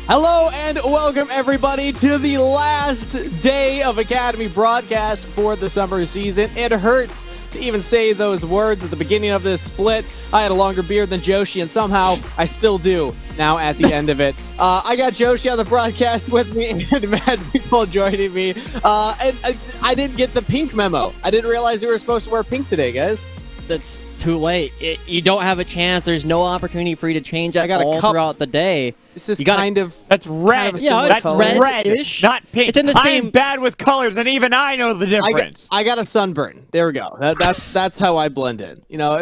Hello and welcome everybody to the last day of Academy broadcast for the summer season. It hurts to even say those words at the beginning of this split. I had a longer beard than Joshi, and somehow I still do now at the end of it. I got Joshi on the broadcast with me and Mad People joining me. And I didn't get the pink memo. I didn't realize we were supposed to wear pink today, guys. That's too late. You don't have a chance. There's no opportunity for you to change that all throughout the day. This is that's red. Yeah, that's red-ish, not pink. It's in the same. I'm bad with colors, and even I know the difference. I got a sunburn. There we go. That's how I blend in. You know,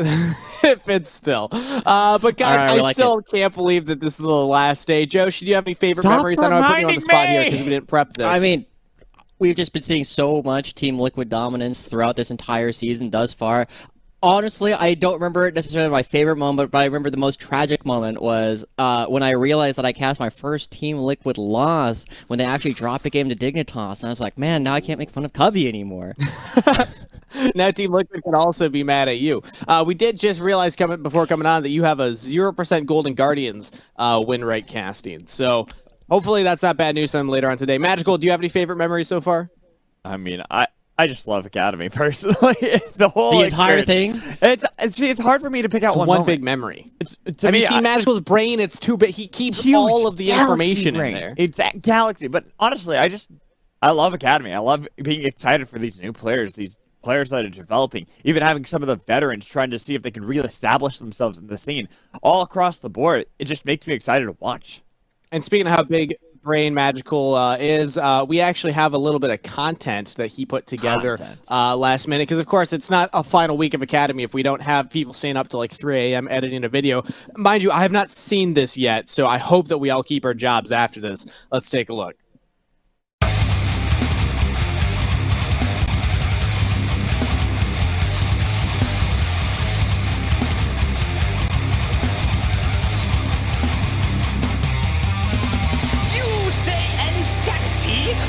it fits still. But guys, I still can't believe that this is the last day. Josh, do you have any favorite memories? I know I'm putting you on the spot here because we didn't prep this. I mean, we've just been seeing so much Team Liquid dominance throughout this entire season thus far. Honestly, I don't remember necessarily my favorite moment, but I remember the most tragic moment was when I realized that I cast my first Team Liquid loss when they actually dropped a game to Dignitas, and I was like, man, now I can't make fun of Cubby anymore. Now Team Liquid can also be mad at you. We did just realize before coming on that you have a 0% Golden Guardians win rate casting, so hopefully that's not bad news for them later on today. Magical, do you have any favorite memories so far? I mean, I just love Academy personally. The entire thing. It's hard for me to pick out one big memory. Have you seen Magical's brain? It's too big. He keeps all of the information in there. It's at Galaxy, but honestly, I love Academy. I love being excited for these new players, these players that are developing, even having some of the veterans trying to see if they can reestablish themselves in the scene all across the board. It just makes me excited to watch. And speaking of how big brain Magical is, we actually have a little bit of content that he put together last minute, because of course it's not a final week of Academy if we don't have people staying up to like 3 a.m. editing a video. Mind you, I have not seen this yet, so I hope that we all keep our jobs after this. Let's take a look.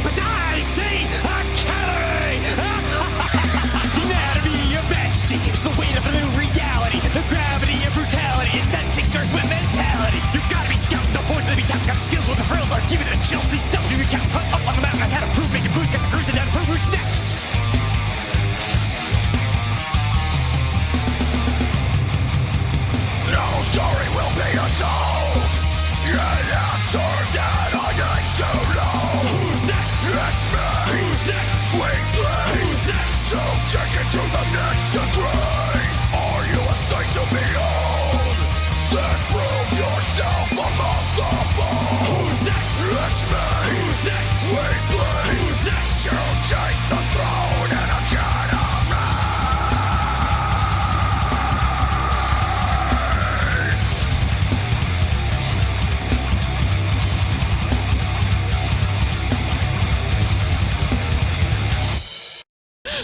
But I say Academy! The anatomy of majesty is the weight of a new reality. The gravity of brutality is that sinkers with mentality. You've got to be scouting the boys that be tapped. Got skills with the frills are giving it a chill. See stuff you can't put up on the mountain. I've had to prove, making moves, got the cruising down to prove who's next. No story will be untold. An answer that I need to know. Who's next? It's me. Who's next? We play. Who's next? So take it to the next degree. Are you a sight to behold? Then prove yourself among the bold. Who's next? It's me. Who's next? We play. Who's next? So take the throne and Academy.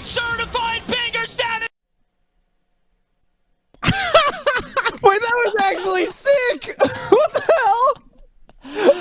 Certified banger status! Wait, that was actually sick! What the hell?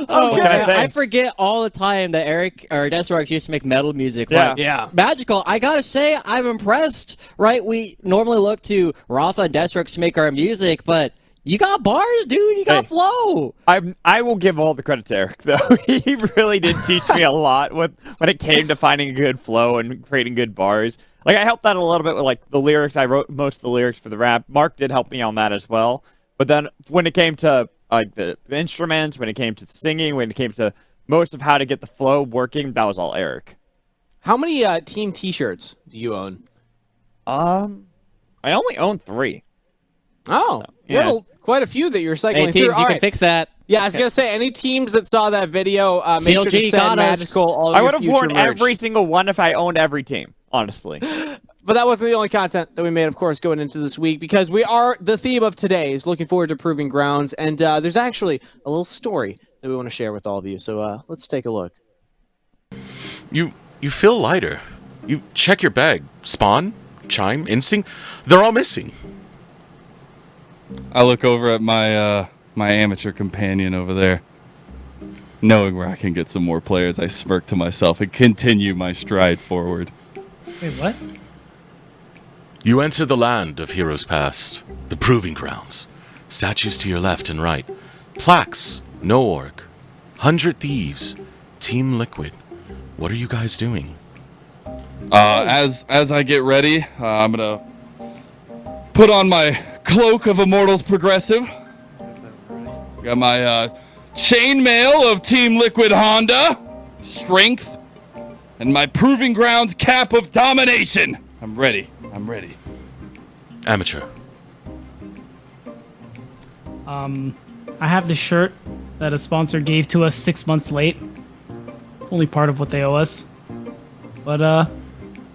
Oh, what can I say? I forget all the time that Eric or Deathworks used to make metal music. Yeah. Magical, I gotta say, I'm impressed, right? We normally look to Rafa and Deathworks to make our music, but you got bars, dude. You got flow. I will give all the credit to Eric, though. He really did teach me a lot when it came to finding a good flow and creating good bars. Like, I helped out a little bit with, like, the lyrics. I wrote most of the lyrics for the rap. Mark did help me on that as well. But then when it came to, like, the instruments, when it came to the singing, when it came to most of how to get the flow working, that was all Eric. How many team t-shirts do you own? I only own 3. Oh, so, yeah. Quite a few that you're cycling through. All you can fix that. Yeah, I was going to say, any teams that saw that video, make sure to send Magical all of I your would have worn merch. every single one if I owned every team, honestly. But that wasn't the only content that we made, of course, going into this week, because the theme of today is looking forward to Proving Grounds, and there's actually a little story that we want to share with all of you, so let's take a look. You feel lighter. You check your bag. Spawn, Chime, Instinct, they're all missing. I look over at my my amateur companion over there. Knowing where I can get some more players, I smirk to myself and continue my stride forward. Wait, what? You enter the land of heroes past, the Proving Grounds. Statues to your left and right. Plaques, no org. 100 Thieves, Team Liquid. What are you guys doing? As I get ready, I'm gonna put on my Cloak of Immortals Progressive. Got my chainmail of Team Liquid Honda, Strength, and my Proving Grounds Cap of Domination. I'm ready. Amateur. I have the shirt that a sponsor gave to us 6 months late. It's only part of what they owe us. But,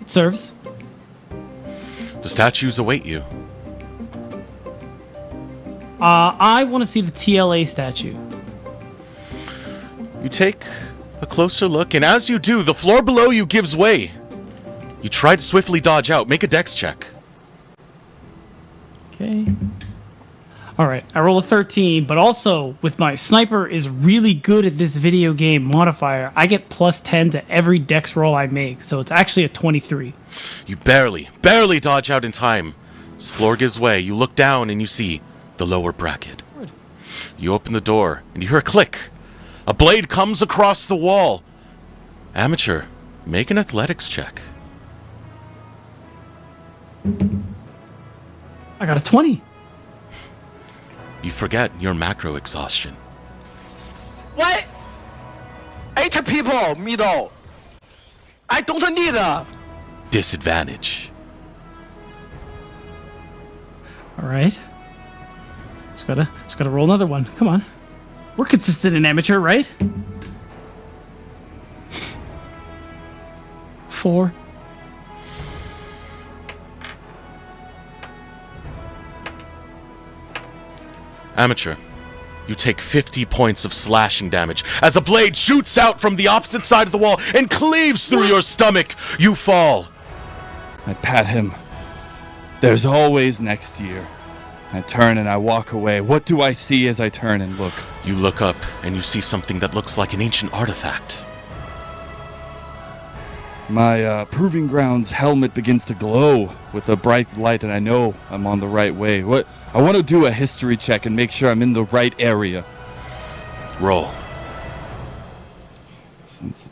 it serves. The statues await you. I want to see the TLA statue. You take a closer look, and as you do, the floor below you gives way. You try to swiftly dodge out. Make a dex check. Okay. Alright, I roll a 13, but also, with my sniper is really good at this video game modifier, I get plus 10 to every dex roll I make, so it's actually a 23. You barely dodge out in time. As the floor gives way, you look down and you see the lower bracket. You open the door and you hear a click. A blade comes across the wall. Amateur, make an athletics check. I got a 20. You forget your macro exhaustion. What? 8 people, middle. I don't need a... Disadvantage. Alright. Just gotta roll another one. Come on. We're consistent in amateur, right? 4. Amateur, you take 50 points of slashing damage as a blade shoots out from the opposite side of the wall and cleaves through your stomach. You fall. I pat him. There's always next year. I turn and I walk away. What do I see as I turn and look? You look up and you see something that looks like an ancient artifact. My Proving Grounds helmet begins to glow with a bright light, and I know I'm on the right way. I want to do a history check and make sure I'm in the right area. Roll. Since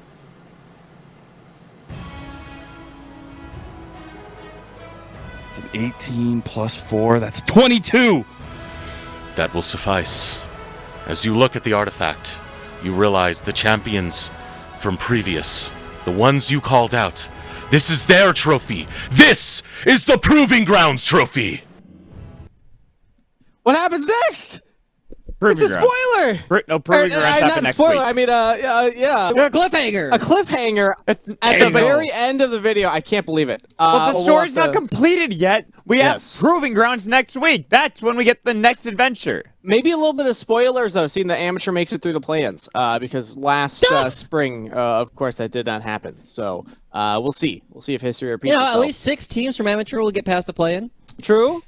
it's an 18 plus 4, that's 22! That will suffice. As you look at the artifact, you realize the champions from previous, the ones you called out, this is their trophy. This is the Proving Grounds trophy. What happens next? Proving It's a grounds. spoiler. No, Proving grounds not happen next spoiler. week. I mean, yeah. A cliffhanger. A cliffhanger at the There you go. very end of the video. I can't believe it. Well, the we'll story's have not to- completed yet. We Yes. have Proving Grounds next week. That's when we get the next adventure. Maybe a little bit of spoilers though, seeing the amateur makes it through the plans. Because last spring, of course, that did not happen. So we'll see. We'll see if history repeats You know, itself. at least 6 teams from amateur will get past the play-in. True.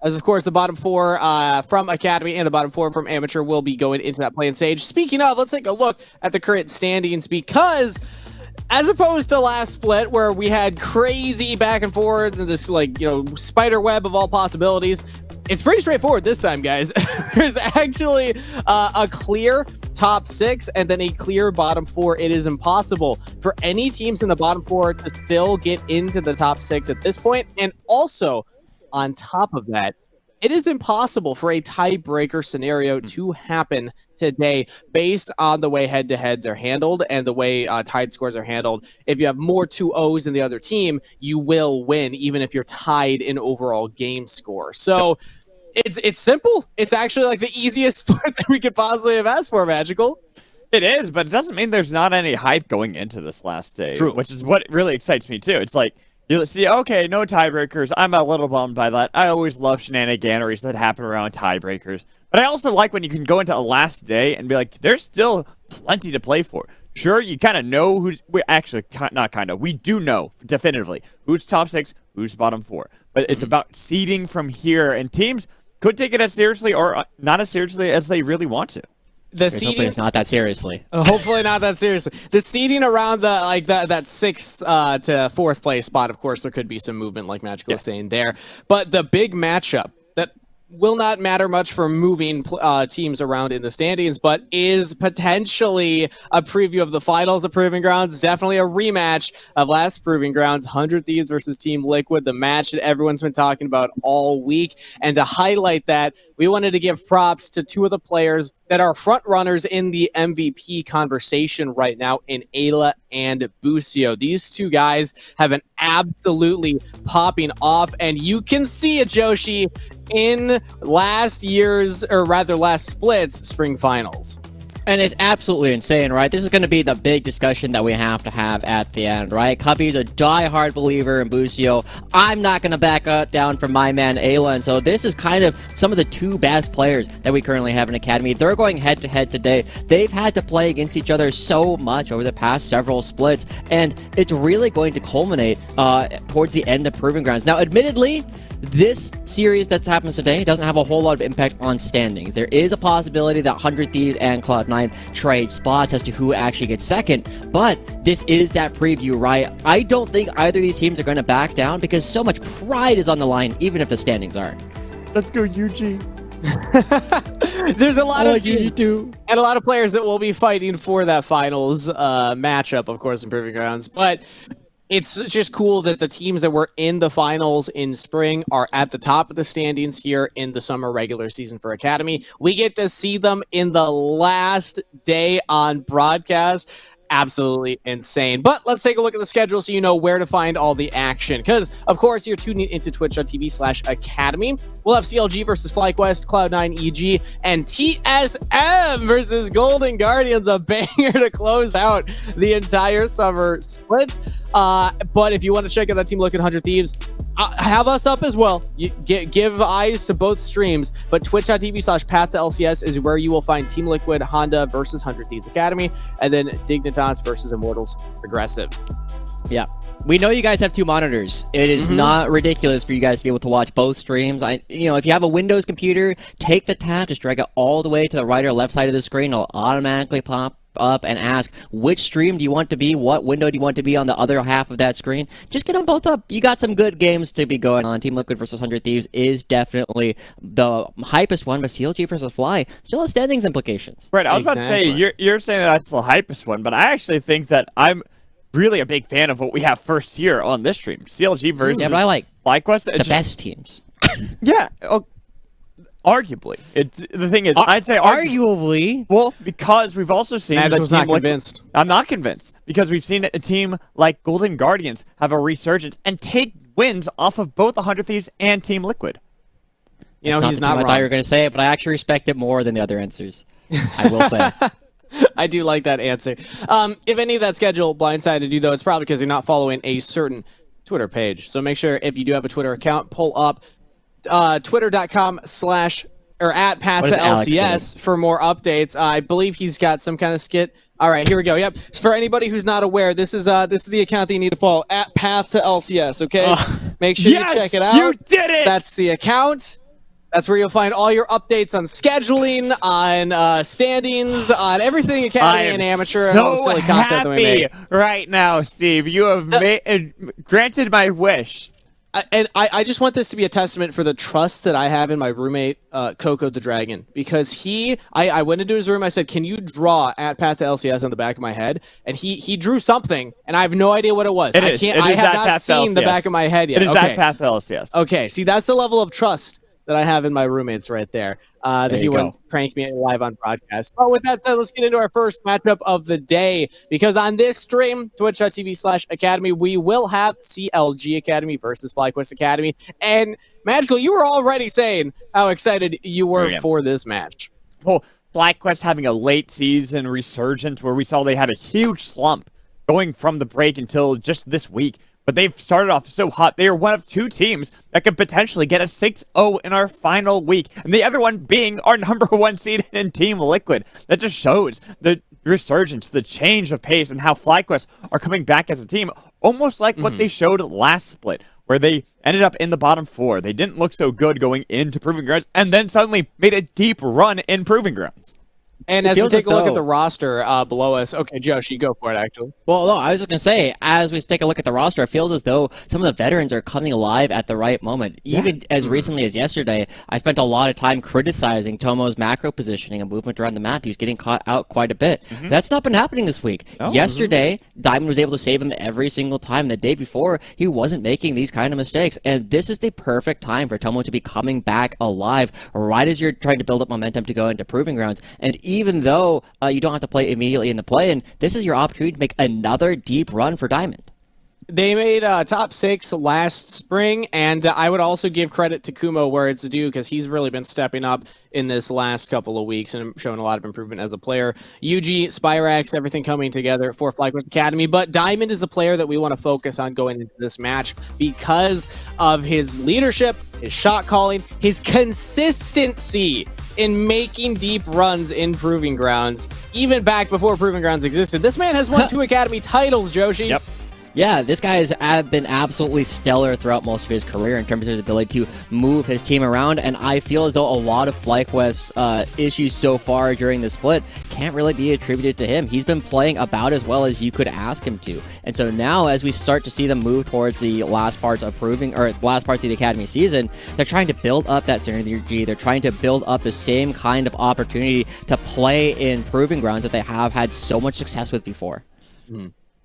As of course, the bottom 4 from Academy and the bottom 4 from Amateur will be going into that play-in stage. Speaking of, let's take a look at the current standings because, as opposed to last split where we had crazy back and forwards and this spider web of all possibilities, it's pretty straightforward this time, guys. There's actually a clear top 6 and then a clear bottom 4. It is impossible for any teams in the bottom 4 to still get into the top 6 at this point, and also, on top of that, it is impossible for a tiebreaker scenario to happen today based on the way head-to-heads are handled and the way tied scores are handled. If you have more 2-0s than the other team, you will win, even if you're tied in overall game score. So it's simple. It's actually like the easiest split that we could possibly have asked for, Magical. It is, but it doesn't mean there's not any hype going into this last day. True. Which is what really excites me, too. It's like, you see, okay, no tiebreakers. I'm a little bummed by that. I always love shenaniganeries that happen around tiebreakers. But I also like when you can go into a last day and be like, there's still plenty to play for. Sure, you kind of know who's... We do know definitively who's top 6, who's bottom 4. But it's about seeding from here, and teams could take it as seriously or not as seriously as they really want to. The Hopefully seeding, it's not that seriously. hopefully not that seriously. The seeding around that 6th to 4th place spot, of course, there could be some movement, like Magical was saying there. But the big matchup that will not matter much for moving teams around in the standings, but is potentially a preview of the finals of Proving Grounds. Definitely a rematch of last Proving Grounds, 100 Thieves versus Team Liquid, the match that everyone's been talking about all week. And to highlight that, we wanted to give props to two of the players that are front runners in the MVP conversation right now in Ayla and Busio. These two guys have been absolutely popping off, and you can see it, Joshi, in last split's spring finals. And it's absolutely insane, right? This is going to be the big discussion that we have to have at the end, right? Cubby's a die-hard believer in Busio. I'm not going to back down from my man Ayla, and so this is kind of some of the two best players that we currently have in Academy. They're going head-to-head today. They've had to play against each other so much over the past several splits, and it's really going to culminate towards the end of Proving Grounds. Now, admittedly, this series that happens today doesn't have a whole lot of impact on standings. There is a possibility that 100 Thieves and Cloud9 trade spots as to who actually gets second, but this is that preview, right? I don't think either of these teams are going to back down because so much pride is on the line, even if the standings aren't. Let's go, UG. There's a lot of teams too, and a lot of players that will be fighting for that finals matchup, of course, in Proving Grounds, but it's just cool that the teams that were in the finals in spring are at the top of the standings here in the summer regular season for Academy. We get to see them in the last day on broadcast. Absolutely insane. But let's take a look at the schedule so you know where to find all the action. Because, of course, you're tuning into twitch.tv/academy. We'll have CLG versus FlyQuest, Cloud9 EG, and TSM versus Golden Guardians, a banger to close out the entire summer split. But if you want to check out that Team Liquid 100 Thieves, have us up as well. You give eyes to both streams, but twitch.tv/path to LCS is where you will find Team Liquid Honda versus 100 Thieves Academy, and then Dignitas versus Immortals Progressive. Yeah. We know you guys have two monitors. It is not ridiculous for you guys to be able to watch both streams. If you have a Windows computer, take the tab, just drag it all the way to the right or left side of the screen. It'll automatically pop up and ask which stream do you want to be, what window do you want to be on the other half of that screen. Just get them both up. You got some good games to be going on. Team Liquid versus 100 Thieves is definitely the hypest one, but CLG versus FLYA still has standings implications. Right, I was about to say, you're saying that's the hypest one, but I actually think that I'm really a big fan of what we have first here on this stream. CLG versus but I like FlyQuest. the best teams. Yeah, arguably. The thing is, I'd say arguably. Well, because we've also seen Magic that was team not convinced. I'm not convinced because we've seen a team like Golden Guardians have a resurgence and take wins off of both 100 Thieves and Team Liquid. You know, he's not wrong. I thought you were going to say it, but I actually respect it more than the other answers. I will say. I do like that answer. If any of that schedule blindsided you, though, it's probably because you're not following a certain Twitter page. So make sure if you do have a Twitter account, pull up twitter.com/@path2LCS for more updates. I believe he's got some kind of skit. All right, here we go. Yep. For anybody who's not aware, this is the account that you need to follow @path2LCS. Okay, make sure you check it out. You did it. That's the account. That's where you'll find all your updates on scheduling, on standings, on everything Academy and Amateur. I am so happy right now, Steve. You have granted my wish. I just want this to be a testament for the trust that I have in my roommate, Coco the Dragon, because I went into his room, I said, can you draw @path2LCS on the back of my head? And he drew something, and I have no idea what it was. I have not seen the back of my head yet. It is @path2LCS. Okay, see, that's the level of trust that I have in my roommates right there. That he wouldn't prank me live on broadcast. But with that said, let's get into our first matchup of the day. Because on this stream, twitch.tv/academy, we will have CLG Academy versus FlyQuest Academy. And Magical, you were already saying how excited you were for this match. Well, FlyQuest having a late season resurgence where we saw they had a huge slump going from the break until just this week. But they've started off so hot. They are one of two teams that could potentially get a 6-0 in our final week. And the other one being our #1 seed in Team Liquid. That just shows the resurgence, the change of pace, and how FlyQuest are coming back as a team. Almost like what they showed last split, where they ended up in the bottom 4. They didn't look so good going into Proving Grounds, and then suddenly made a deep run in Proving Grounds. And It as we feels take a as look at though- the roster below us, okay, Josh, you go for it, actually. Well, no, I was just going to say, as we take a look at the roster, it feels as though some of the veterans are coming alive at the right moment. Even as recently as yesterday, I spent a lot of time criticizing Tomo's macro positioning and movement around the map. He was getting caught out quite a bit. That's not been happening this week. Yesterday, Diamond was able to save him every single time. The day before, he wasn't making these kind of mistakes. And this is the perfect time for Tomo to be coming back alive right as you're trying to build up momentum to go into Proving Grounds. And even though you don't have to play immediately in the play-in, this is your opportunity to make another deep run for Diamond. They made top 6 last spring, and I would also give credit to Kumo where it's due because he's really been stepping up in this last couple of weeks and showing a lot of improvement as a player. UG, Spyrax, everything coming together for FlyQuest Academy, but Diamond is the player that we want to focus on going into this match because of his leadership, his shot calling, his consistency in making deep runs in Proving Grounds, even back before Proving Grounds existed. This man has won 2 Academy titles, Joshi. Yep. Yeah, this guy has been absolutely stellar throughout most of his career in terms of his ability to move his team around, and I feel as though a lot of FlyQuest's issues so far during the split can't really be attributed to him. He's been playing about as well as you could ask him to, and so now as we start to see them move towards the last parts of last parts of the Academy season, they're trying to build up that synergy. They're trying to build up the same kind of opportunity to play in Proving Grounds that they have had so much success with before.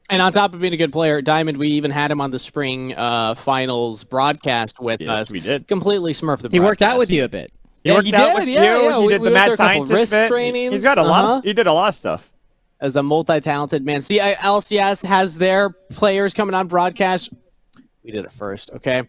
And on top of being a good player, Diamond, we even had him on the spring finals broadcast with us. Yes, we did. Completely smurfed the He worked out broadcast. with you a bit. He worked out with you. He did the went mad through a couple scientist wrist bit. trainings. He's got a lot. He did a lot of stuff. As a multi-talented man. See, LCS has their players coming on broadcast. We did it first, okay?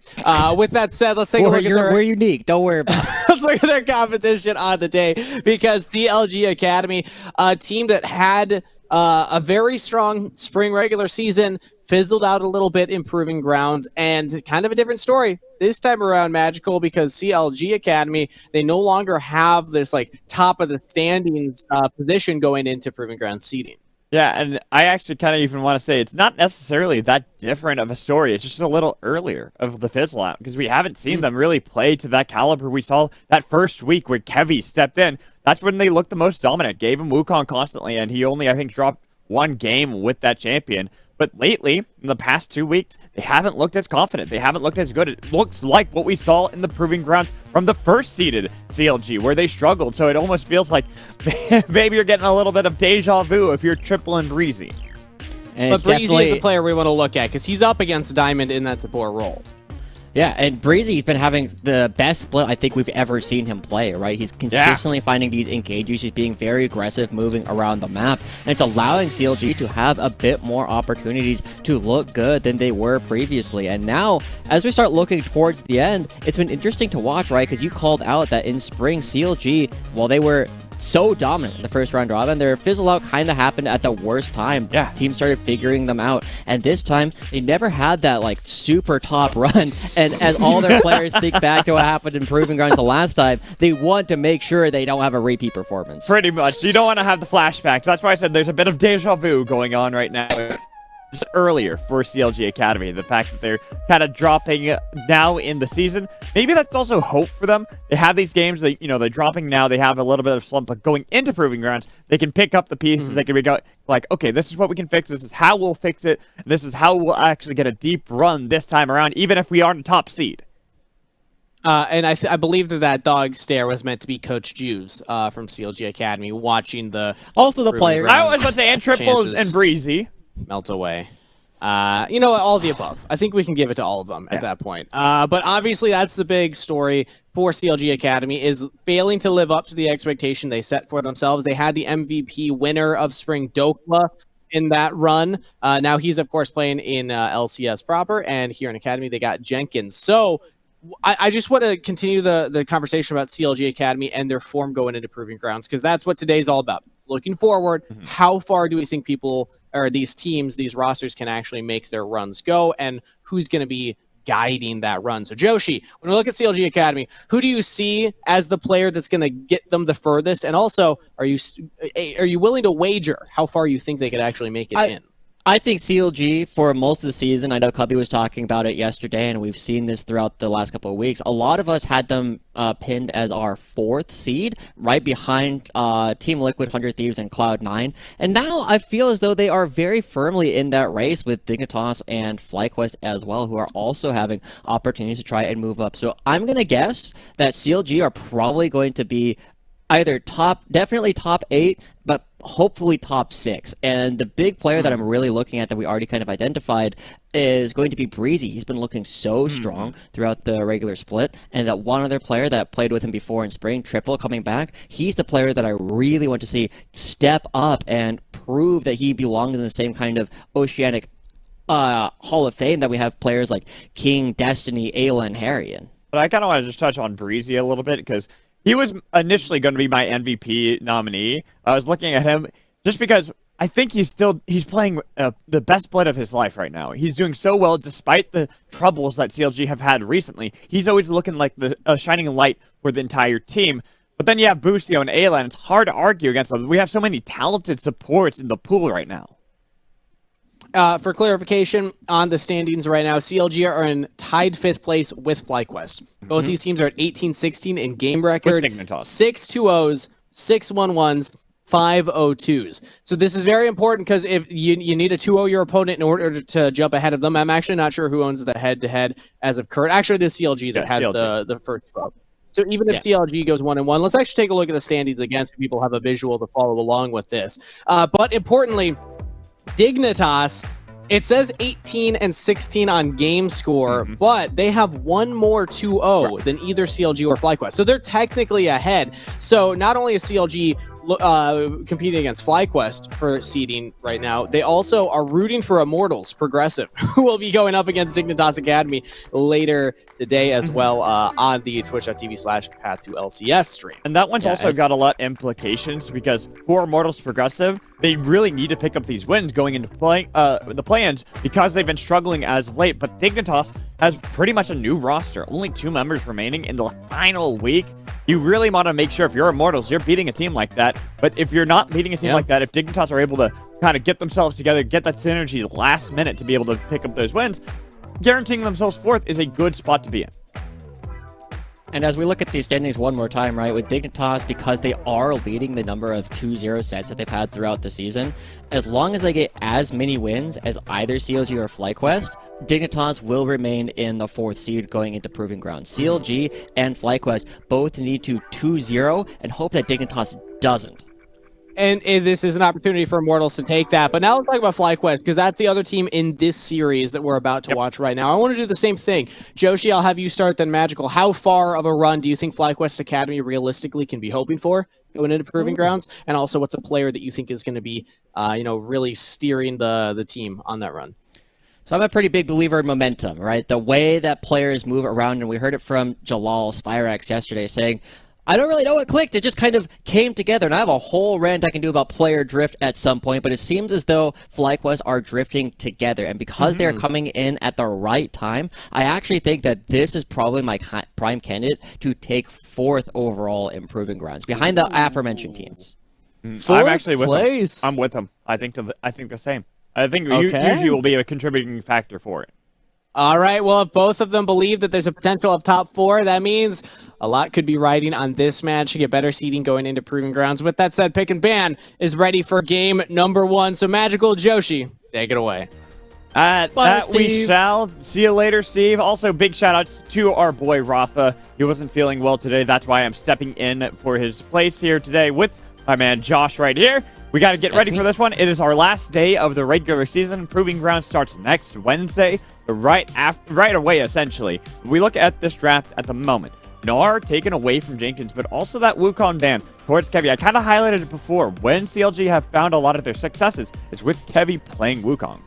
With that said, let's take a look at their... We're unique. Don't worry about it. Let's look at their competition on the day, because CLG Academy, a team that had a very strong spring regular season, fizzled out a little bit in Proving Grounds, and kind of a different story this time around, Magical, because CLG Academy, they no longer have this like top of the standings position going into Proving Grounds seeding. Yeah, and I actually kind of even want to say it's not necessarily that different of a story. It's just a little earlier of the fizzle out because we haven't seen them really play to that caliber. We saw that first week where Kevy stepped in. That's when they looked the most dominant. Gave him Wukong constantly, and he only, I think, dropped 1 game with that champion. But lately, in the past 2 weeks, they haven't looked as confident. They haven't looked as good. It looks like what we saw in the Proving Grounds from the first seeded CLG, where they struggled. So it almost feels like maybe you're getting a little bit of deja vu if you're Triple and Breezy. And But it's Breezy is definitely- the player we want to look at because he's up against Diamond in that support role. Yeah, and Breezy's been having the best split I think we've ever seen him play, right? He's consistently finding these engages. He's being very aggressive, moving around the map, and it's allowing CLG to have a bit more opportunities to look good than they were previously. And now, as we start looking towards the end, it's been interesting to watch, right? Because you called out that in spring, CLG, while they were so dominant in the first round robin, their fizzle out kind of happened at the worst time. Yeah. Teams started figuring them out, and this time they never had that like super top run. And as all their players think back to what happened in Proving Grounds the last time, they want to make sure they don't have a repeat performance. Pretty much. You don't want to have the flashbacks. That's why I said there's a bit of deja vu going on right now. Just earlier for CLG Academy, the fact that they're kind of dropping now in the season, maybe that's also hope for them. They have these games, they're dropping now, they have a little bit of slump, but going into Proving Grounds, they can pick up the pieces, they can be like, okay, this is what we can fix, this is how we'll fix it, and this is how we'll actually get a deep run this time around, even if we aren't a top seed. And I believe that dog stare was meant to be Coach Jews from CLG Academy watching the Also the Proving players. Grounds I was about to say, and Triple chances and Breezy. melt away. All the above. I think we can give it to all of them at that point. But obviously that's the big story for CLG Academy, is failing to live up to the expectation they set for themselves. They had the MVP winner of Spring, Dokla, in that run. Now he's, of course, playing in LCS proper, and here in Academy they got Jenkins. So I just want to continue the conversation about CLG Academy and their form going into Proving Grounds, because that's what today's all about. Looking forward, how far do we think people, or these teams, these rosters can actually make their runs go, and who's going to be guiding that run? So Joshi, when we look at CLG Academy, who do you see as the player that's going to get them the furthest? And also, are you willing to wager how far you think they could actually make it in? I think CLG for most of the season, I know Cubby was talking about it yesterday, and we've seen this throughout the last couple of weeks. A lot of us had them pinned as our 4th seed, right behind Team Liquid, 100 Thieves, and Cloud9. And now I feel as though they are very firmly in that race with Dignitas and FlyQuest as well, who are also having opportunities to try and move up. So I'm going to guess that CLG are probably going to be either definitely top 8, but hopefully top 6. And the big player that I'm really looking at that we already kind of identified is going to be Breezy. He's been looking so strong throughout the regular split. And that one other player that played with him before in spring, Triple, coming back, he's the player that I really want to see step up and prove that he belongs in the same kind of oceanic Hall of Fame that we have players like King, Destiny, Ayla, and Harry in. But I kind of want to just touch on Breezy a little bit because he was initially going to be my MVP nominee. I was looking at him just because I think he's playing the best split of his life right now. He's doing so well despite the troubles that CLG have had recently. He's always looking like the shining light for the entire team. But then you have Busio and Ayla, and it's hard to argue against them. We have so many talented supports in the pool right now. For clarification on the standings right now, CLG are in tied 5th place with FlyQuest. Both these teams are at 18-16 in game record, 6 2-0s, 6 1-1s, 5 0-2s. So this is very important because if you need to 2-0 your opponent in order to jump ahead of them. I'm actually not sure who owns the head-to-head as of current. Actually, the CLG that has CLG. The first 12. So even if CLG goes 1-1, let's actually take a look at the standings again so people have a visual to follow along with this. But importantly, Dignitas, it says 18-16 on game score, but they have one more 2-0 than either CLG or FlyQuest. So they're technically ahead. So not only is CLG competing against FlyQuest for seeding right now, they also are rooting for Immortals Progressive, who will be going up against Dignitas Academy later today as well on the twitch.tv/path2LCS stream. And that one's also got a lot of implications because for Immortals Progressive, they really need to pick up these wins going into the play-ins because they've been struggling as of late. But Dignitas has pretty much a new roster, only 2 members remaining in the final week. You really want to make sure if you're Immortals, you're beating a team like that. But if you're not beating a team like that, if Dignitas are able to kind of get themselves together, get that synergy last minute to be able to pick up those wins, guaranteeing themselves 4th is a good spot to be in. And as we look at these standings one more time, right, with Dignitas, because they are leading the number of 2-0 sets that they've had throughout the season, as long as they get as many wins as either CLG or FlyQuest, Dignitas will remain in the 4th seed going into Proving Grounds. CLG and FlyQuest both need to 2-0 and hope that Dignitas doesn't. And this is an opportunity for Immortals to take that. But now let's talk about FlyQuest, because that's the other team in this series that we're about to watch right now. I want to do the same thing. Joshi, I'll have you start then Magical. How far of a run do you think FlyQuest Academy realistically can be hoping for going into Proving Grounds? And also, what's a player that you think is going to be, really steering the team on that run? So I'm a pretty big believer in momentum, right? The way that players move around, and we heard it from Jalal Spyrax yesterday saying, I don't really know what clicked. It just kind of came together. And I have a whole rant I can do about player drift at some point, but it seems as though FlyQuest are drifting together. And because they're coming in at the right time, I actually think that this is probably my prime candidate to take 4th overall in Proving Grounds, behind the aforementioned teams. I'm actually with him. I'm with him. I think the same. I think usually will be a contributing factor for it. All right, well, if both of them believe that there's a potential of top 4, that means a lot could be riding on this match to get better seeding going into Proving Grounds. With that said, Pick and Ban is ready for game number 1. So, Magical Joshi, take it away. That we shall. See you later, Steve. Also, big shout-outs to our boy, Rafa. He wasn't feeling well today. That's why I'm stepping in for his place here today with my man Josh right here. We got to get ready for this one. It is our last day of the regular season. Proving Grounds starts next Wednesday, right away, essentially. We look at this draft at the moment. Gnar taken away from Jenkins, but also that Wukong ban towards Kevy. I kind of highlighted it before. When CLG have found a lot of their successes, it's with Kevy playing Wukong.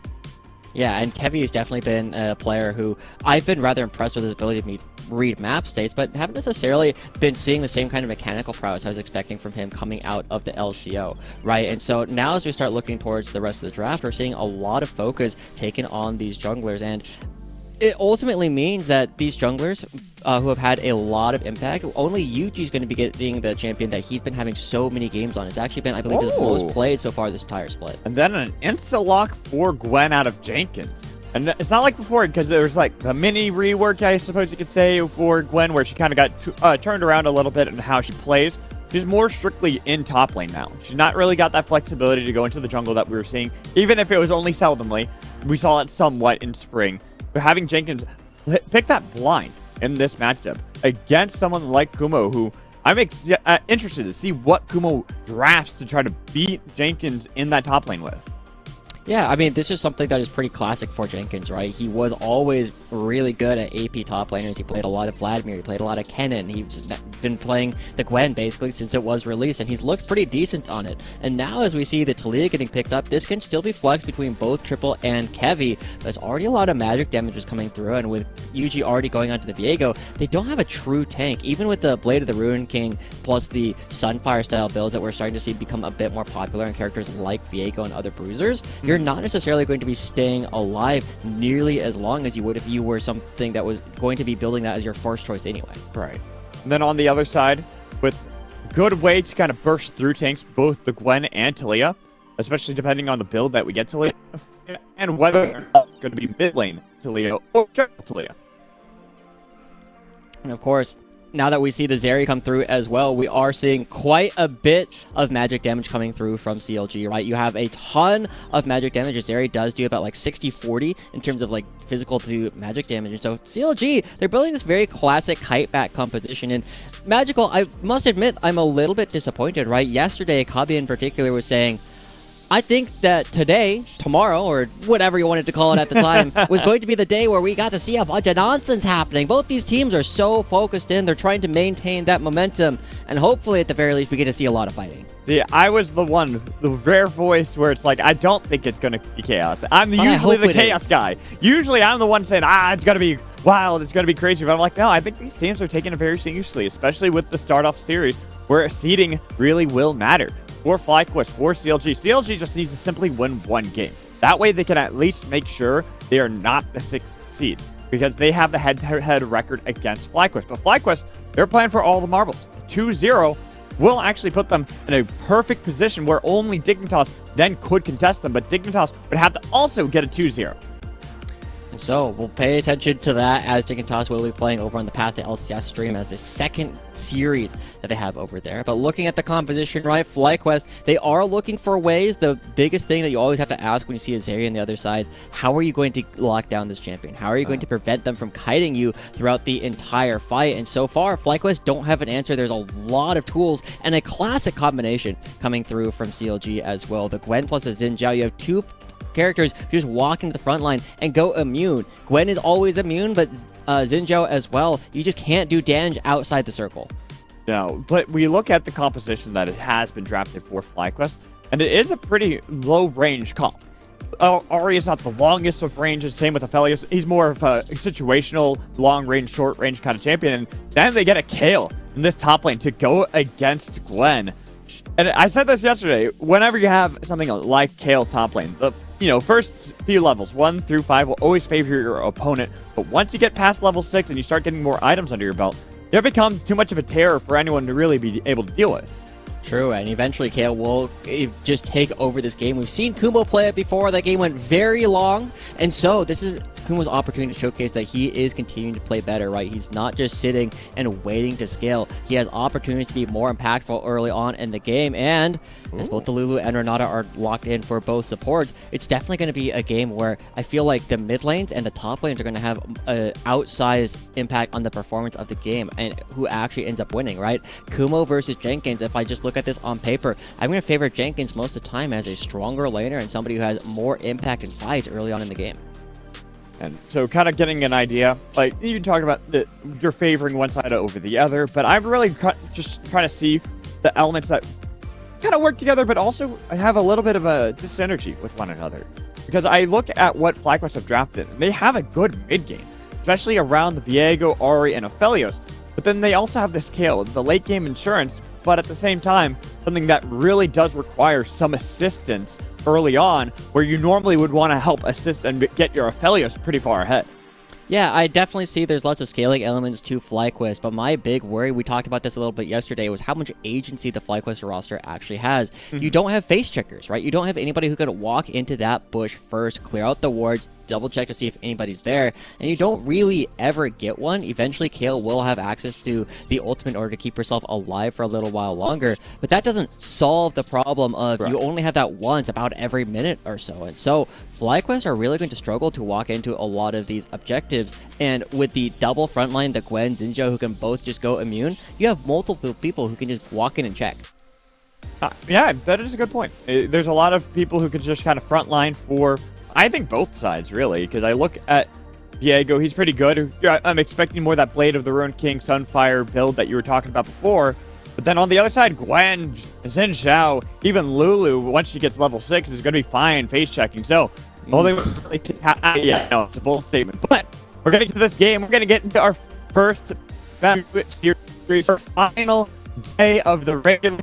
Yeah, and Kevy has definitely been a player who I've been rather impressed with his ability to read map states, but haven't necessarily been seeing the same kind of mechanical prowess I was expecting from him coming out of the LCO, right? And so now as we start looking towards the rest of the draft, we're seeing a lot of focus taken on these junglers, and it ultimately means that these junglers who have had a lot of impact, only Yuji's going to be getting the champion that he's been having so many games on. It's actually been, I believe, his most played so far this entire split. And then an insta-lock for Gwen out of Jenkins. And it's not like before, because there was like the mini rework, I suppose you could say, for Gwen, where she kind of got turned around a little bit in how she plays. She's more strictly in top lane now. She's not really got that flexibility to go into the jungle that we were seeing, even if it was only seldomly. We saw it somewhat in spring. But having Jenkins pick that blind in this matchup against someone like Kumo, who I'm interested to see what Kumo drafts to try to beat Jenkins in that top lane with. Yeah, I mean, this is something that is pretty classic for Jenkins, right? He was always really good at AP top laners. He played a lot of Vladimir, he played a lot of Kennen. He's been playing the Gwen basically since it was released, and he's looked pretty decent on it. And now as we see the Taliyah getting picked up, this can still be flexed between both Triple and Kevi. There's already a lot of magic damages coming through, and with Yuji already going onto the Viego, they don't have a true tank. Even with the Blade of the Ruin King plus the Sunfire style builds that we're starting to see become a bit more popular in characters like Viego and other bruisers, you're not necessarily going to be staying alive nearly as long as you would if you were something that was going to be building that as your first choice anyway. Right. And then on the other side, with good way to kind of burst through tanks, both the Gwen and Taliyah, especially depending on the build that we get Taliyah, and whether or not it's going to be mid lane Taliyah or jungle Taliyah. And of course, now that we see the Zeri come through as well, we are seeing quite a bit of magic damage coming through from CLG, right? You have a ton of magic damage. Zeri does do about like 60-40 in terms of like physical to magic damage. And so CLG, they're building this very classic kite back composition. And Magical, I must admit, I'm a little bit disappointed, right? Yesterday, Kabi in particular was saying, I think that today, tomorrow, or whatever you wanted to call it at the time, was going to be the day where we got to see a bunch of nonsense happening. Both these teams are so focused in. They're trying to maintain that momentum. And hopefully, at the very least, we get to see a lot of fighting. See, I was the rare voice where it's like, I don't think it's going to be chaos. I'm usually the chaos guy. Usually, I'm the one saying, it's going to be wild, it's going to be crazy. But I'm like, no, I think these teams are taking it very seriously, especially with the start-off series, where seeding really will matter. For FlyQuest, for CLG. CLG just needs to simply win one game. That way they can at least make sure they are not the 6th seed, because they have the head-to-head record against FlyQuest. But FlyQuest, they're playing for all the marbles. 2-0 will actually put them in a perfect position where only Dignitas then could contest them, but Dignitas would have to also get a 2-0. And so we'll pay attention to that as Dignitas will be playing over on the Path to LCS stream as the second series that they have over there. But looking at the composition, right, FlyQuest, they are looking for ways. The biggest thing that you always have to ask when you see a Zeri on the other side, how are you going to lock down this champion? How are you going to prevent them from kiting you throughout the entire fight? And so far, FlyQuest don't have an answer. There's a lot of tools and a classic combination coming through from CLG as well. The Gwen plus the Xin Zhao, you have two characters who just walk into the front line and go immune. Gwen is always immune, but Xin Zhao as well. You just can't do damage outside the circle. No, but we look at the composition that it has been drafted for FlyQuest, and it is a pretty low-range comp. Ari is not the longest of ranges, same with Aphelios. He's more of a situational, long-range, short-range kind of champion, and then they get a Kayle in this top lane to go against Gwen. And I said this yesterday, whenever you have something like Kayle top lane, the first few levels, 1 through 5, will always favor your opponent. But once you get past level 6 and you start getting more items under your belt, they become too much of a terror for anyone to really be able to deal with. True, and eventually Kayle will just take over this game. We've seen Kumo play it before. That game went very long, and so this is Kumo's opportunity to showcase that he is continuing to play better, right? He's not just sitting and waiting to scale. He has opportunities to be more impactful early on in the game, and as both the Lulu and Renata are locked in for both supports, it's definitely going to be a game where I feel like the mid lanes and the top lanes are going to have an outsized impact on the performance of the game and who actually ends up winning, right? Kumo versus Jenkins, if I just look at this on paper, I'm going to favor Jenkins most of the time as a stronger laner and somebody who has more impact in fights early on in the game. And so kind of getting an idea, like you talked about you're favoring one side over the other, but I'm really just trying to see the elements that kind of work together, but also have a little bit of a synergy with one another. Because I look at what FlyQuest have drafted, and they have a good mid game, especially around the Viego, Ari, and Aphelios. But then they also have this Kayle, the late game insurance, but at the same time, something that really does require some assistance early on, where you normally would want to help assist and get your Aphelios pretty far ahead. Yeah, I definitely see there's lots of scaling elements to FlyQuest, but my big worry, we talked about this a little bit yesterday, was how much agency the FlyQuest roster actually has. You don't have face checkers, right? You don't have anybody who could walk into that bush first, clear out the wards, double check to see if anybody's there, and you don't really ever get one. Eventually, Kayle will have access to the ultimate in order to keep herself alive for a little while longer, but that doesn't solve the problem of you only have that once about every minute or so, and so FlyQuest are really going to struggle to walk into a lot of these objectives, and with the double frontline, the Gwen, Zinja, who can both just go immune, you have multiple people who can just walk in and check. Yeah, that is a good point. There's a lot of people who can just kind of frontline for, I think, both sides, really, because I look at Diego, he's pretty good. I'm expecting more that Blade of the Ruined King, Sunfire build that you were talking about before. But then on the other side, Gwen, Xin Zhao, even Lulu, once she gets level 6, is going to be fine face checking. So, only really yeah, no, it's a bold statement. But we're getting to this game. We're going to get into our first series, our final day of the regular.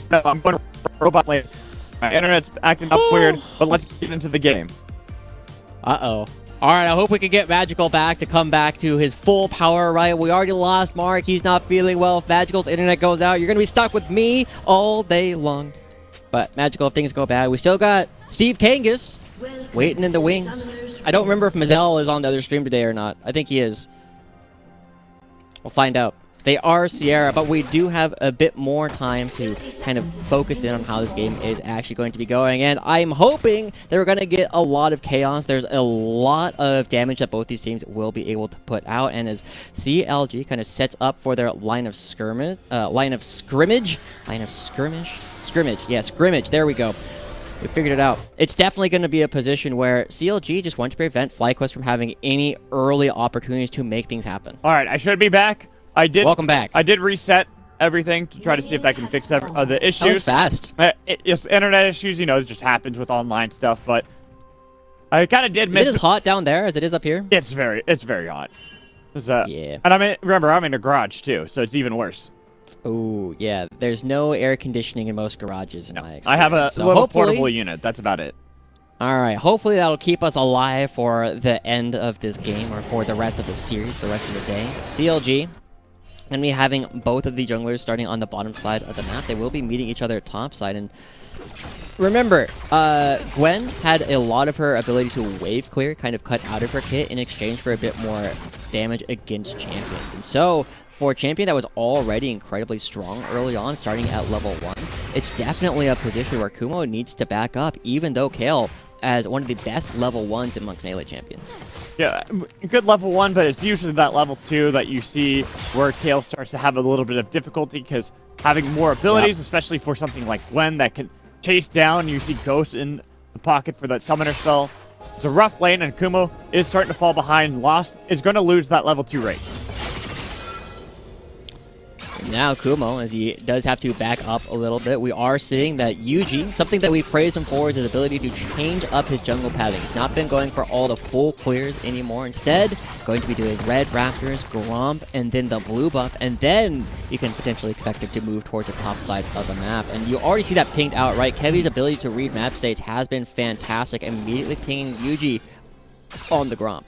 I'm going to robot later. My internet's acting up weird, but let's get into the game. Uh-oh. All right, I hope we can get Magical back to come back to his full power, right? We already lost Mark. He's not feeling well. If Magical's internet goes out, you're going to be stuck with me all day long. But Magical, if things go bad, we still got Steve Kangas waiting in the wings. I don't remember if Mazel is on the other stream today or not. I think he is. We'll find out. They are Sierra, but we do have a bit more time to kind of focus in on how this game is actually going to be going. And I'm hoping that we're going to get a lot of chaos. There's a lot of damage that both these teams will be able to put out. And as CLG kind of sets up for their line of scrimmage. Yeah, scrimmage. There we go. We figured it out. It's definitely going to be a position where CLG just want to prevent FlyQuest from having any early opportunities to make things happen. All right, I should be back. Welcome back. I did reset everything to try to see if that can fix the issues. That was fast. It's internet issues, you know, it just happens with online stuff, but I kind of did miss. Is it as hot down there as it is up here? It's very hot. Yeah. And remember, I'm in a garage too, so it's even worse. Oh, yeah. There's no air conditioning in most garages in my experience. I have a so little portable unit. That's about it. All right. Hopefully that'll keep us alive for the end of this game or for the rest of the series, the rest of the day. CLG. And me having both of the junglers starting on the bottom side of the map. They will be meeting each other at top side. And remember, Gwen had a lot of her ability to wave clear kind of cut out of her kit in exchange for a bit more damage against champions. And so, for a champion that was already incredibly strong early on, starting at level 1, it's definitely a position where Kumo needs to back up, even though Kayle as one of the best level 1s amongst melee champions. Yeah, good level 1, but it's usually that level 2 that you see where Kayle starts to have a little bit of difficulty, because having more abilities, especially for something like Gwen that can chase down, you see Ghost in the pocket for that summoner spell. It's a rough lane, and Kumo is starting to fall behind. Is going to lose that level 2 race. Now Kumo, as he does have to back up a little bit, we are seeing that Yuji, something that we praised him for, is his ability to change up his jungle pathing. He's not been going for all the full clears anymore. Instead, going to be doing red Raptors, Gromp, and then the blue buff, and then you can potentially expect him to move towards the top side of the map. And you already see that pinged out, right? Kevy's ability to read map states has been fantastic, immediately pinging Yuji on the Gromp.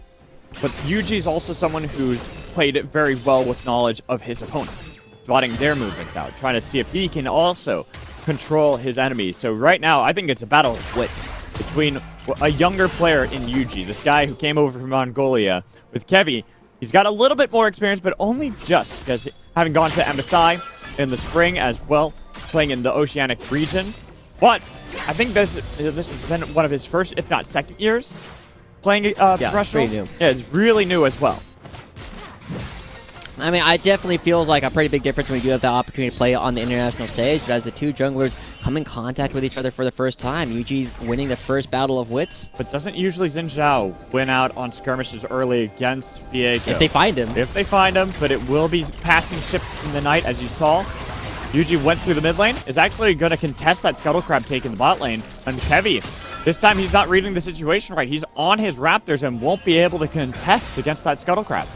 But Yuji's also someone who played it very well with knowledge of his opponent, spotting their movements out, trying to see if he can also control his enemies. So right now, I think it's a battle of wits between a younger player in Yuji, this guy who came over from Mongolia, with Kevy. He's got a little bit more experience, but only just because having gone to MSI in the spring as well, playing in the Oceanic region. But I think this has been one of his first, if not second years, playing professional. Pretty new. Yeah, it's really new as well. I mean, it definitely feels like a pretty big difference when you do have the opportunity to play on the international stage, but as the two junglers come in contact with each other for the first time, Yuji's winning the first battle of wits. But doesn't usually Xin Zhao win out on skirmishes early against Viego? If they find him. If they find him, but it will be passing ships in the night, as you saw. Yuji went through the mid lane, is actually going to contest that Scuttle Crab take in the bot lane, and Kevy, this time he's not reading the situation right. He's on his Raptors and won't be able to contest against that Scuttle Crab.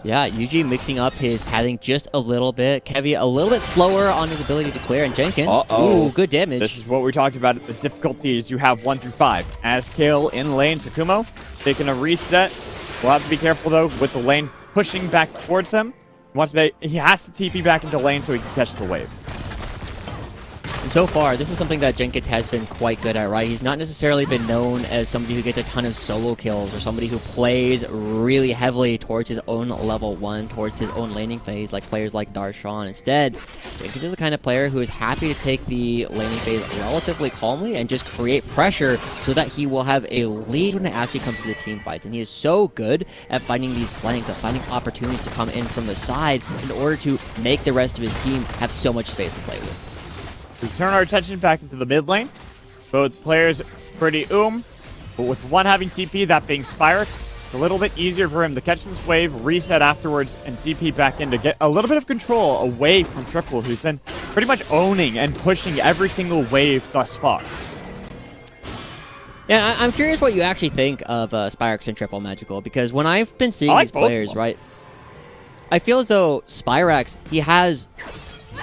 Yeah, Yuji mixing up his pathing just a little bit. Kevy a little bit slower on his ability to clear, and Jenkins, ooh, good damage. This is what we talked about, the difficulties you have 1 through 5. As Kayle in lane, Sakumo taking a reset. We'll have to be careful, though, with the lane pushing back towards him. He has to TP back into lane so he can catch the wave. And so far, this is something that Jenkins has been quite good at, right? He's not necessarily been known as somebody who gets a ton of solo kills or somebody who plays really heavily towards his own level 1, towards his own laning phase, like players like Darshan. Instead, Jenkins is the kind of player who is happy to take the laning phase relatively calmly and just create pressure so that he will have a lead when it actually comes to the team fights. And he is so good at finding these flanks, at finding opportunities to come in from the side in order to make the rest of his team have so much space to play with. We turn our attention back into the mid lane. Both players pretty but with one having TP, that being Spyrex, it's a little bit easier for him to catch this wave, reset afterwards, and TP back in to get a little bit of control away from Triple, who's been pretty much owning and pushing every single wave thus far. Yeah, I'm curious what you actually think of Spyrex and Triple Magical, because when I've been seeing these players, right, I feel as though Spyrex, he has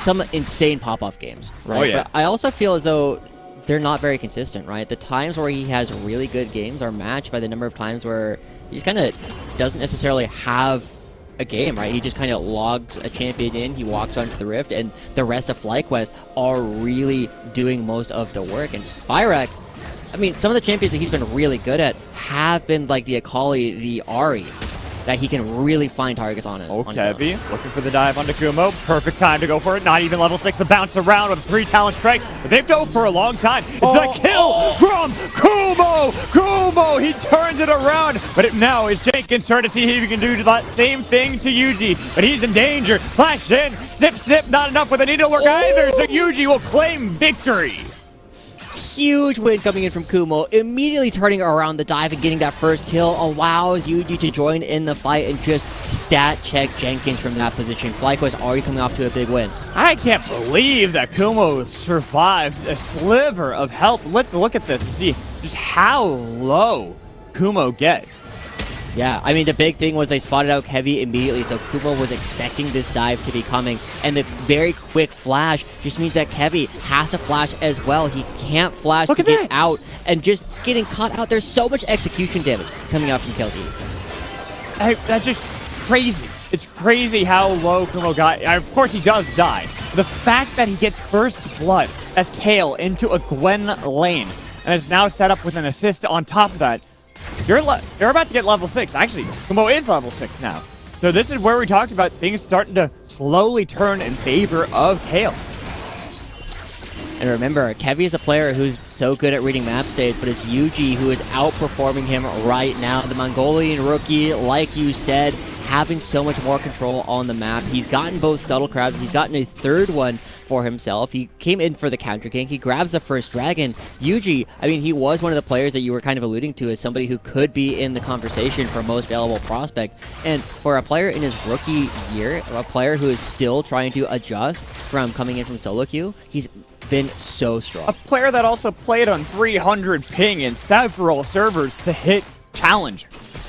some insane pop-off games, right? Oh, yeah. But I also feel as though they're not very consistent, right? The times where he has really good games are matched by the number of times where he just kind of doesn't necessarily have a game, right? He just kind of logs a champion in, he walks onto the Rift, and the rest of FlyQuest are really doing most of the work. And Spyrex, I mean, some of the champions that he's been really good at have been like the Akali, the Ahri, that he can really find targets on it. Heavy, looking for the dive onto Kumo. Perfect time to go for it. Not even level 6. The bounce around with a 3-talent strike. But they've dove for a long time. It's a kill from Kumo! Kumo! He turns it around. But it now is Jenkins trying to see if he can do that same thing to Yuji. But he's in danger. Flash in. Snip, snip. Not enough with the needle work either. So Yuji will claim victory. Huge win coming in from Kumo, immediately turning around the dive and getting that first kill allows Yuji to join in the fight and just stat check Jenkins from that position. FlyQuest already coming off to a big win. I can't believe that Kumo survived a sliver of health. Let's look at this and see just how low Kumo gets. Yeah, I mean, the big thing was they spotted out Heavy immediately, so Kumo was expecting this dive to be coming, and the very quick flash just means that Heavy has to flash as well. He can't flash to get out, and just getting caught out. There's so much execution damage coming out from CLG. That's just crazy. It's crazy how low Kumo got. Of course, he does die. The fact that he gets first blood as Kale into a Gwen lane, and is now set up with an assist on top of that, you're about to get level 6. Actually, Kumo is level 6 now. So this is where we talked about things starting to slowly turn in favor of Kale. And remember, Kevy is the player who's so good at reading map states, but it's Yuji who is outperforming him right now. The Mongolian rookie, like you said, having so much more control on the map. He's gotten both Scuttle Crabs. He's gotten a third one for himself. He came in for the counter gank. He grabs the first dragon. Yuji, I mean, he was one of the players that you were kind of alluding to as somebody who could be in the conversation for most valuable prospect. And for a player in his rookie year, a player who is still trying to adjust from coming in from solo queue, he's been so strong. A player that also played on 300 ping in several servers to hit challenge.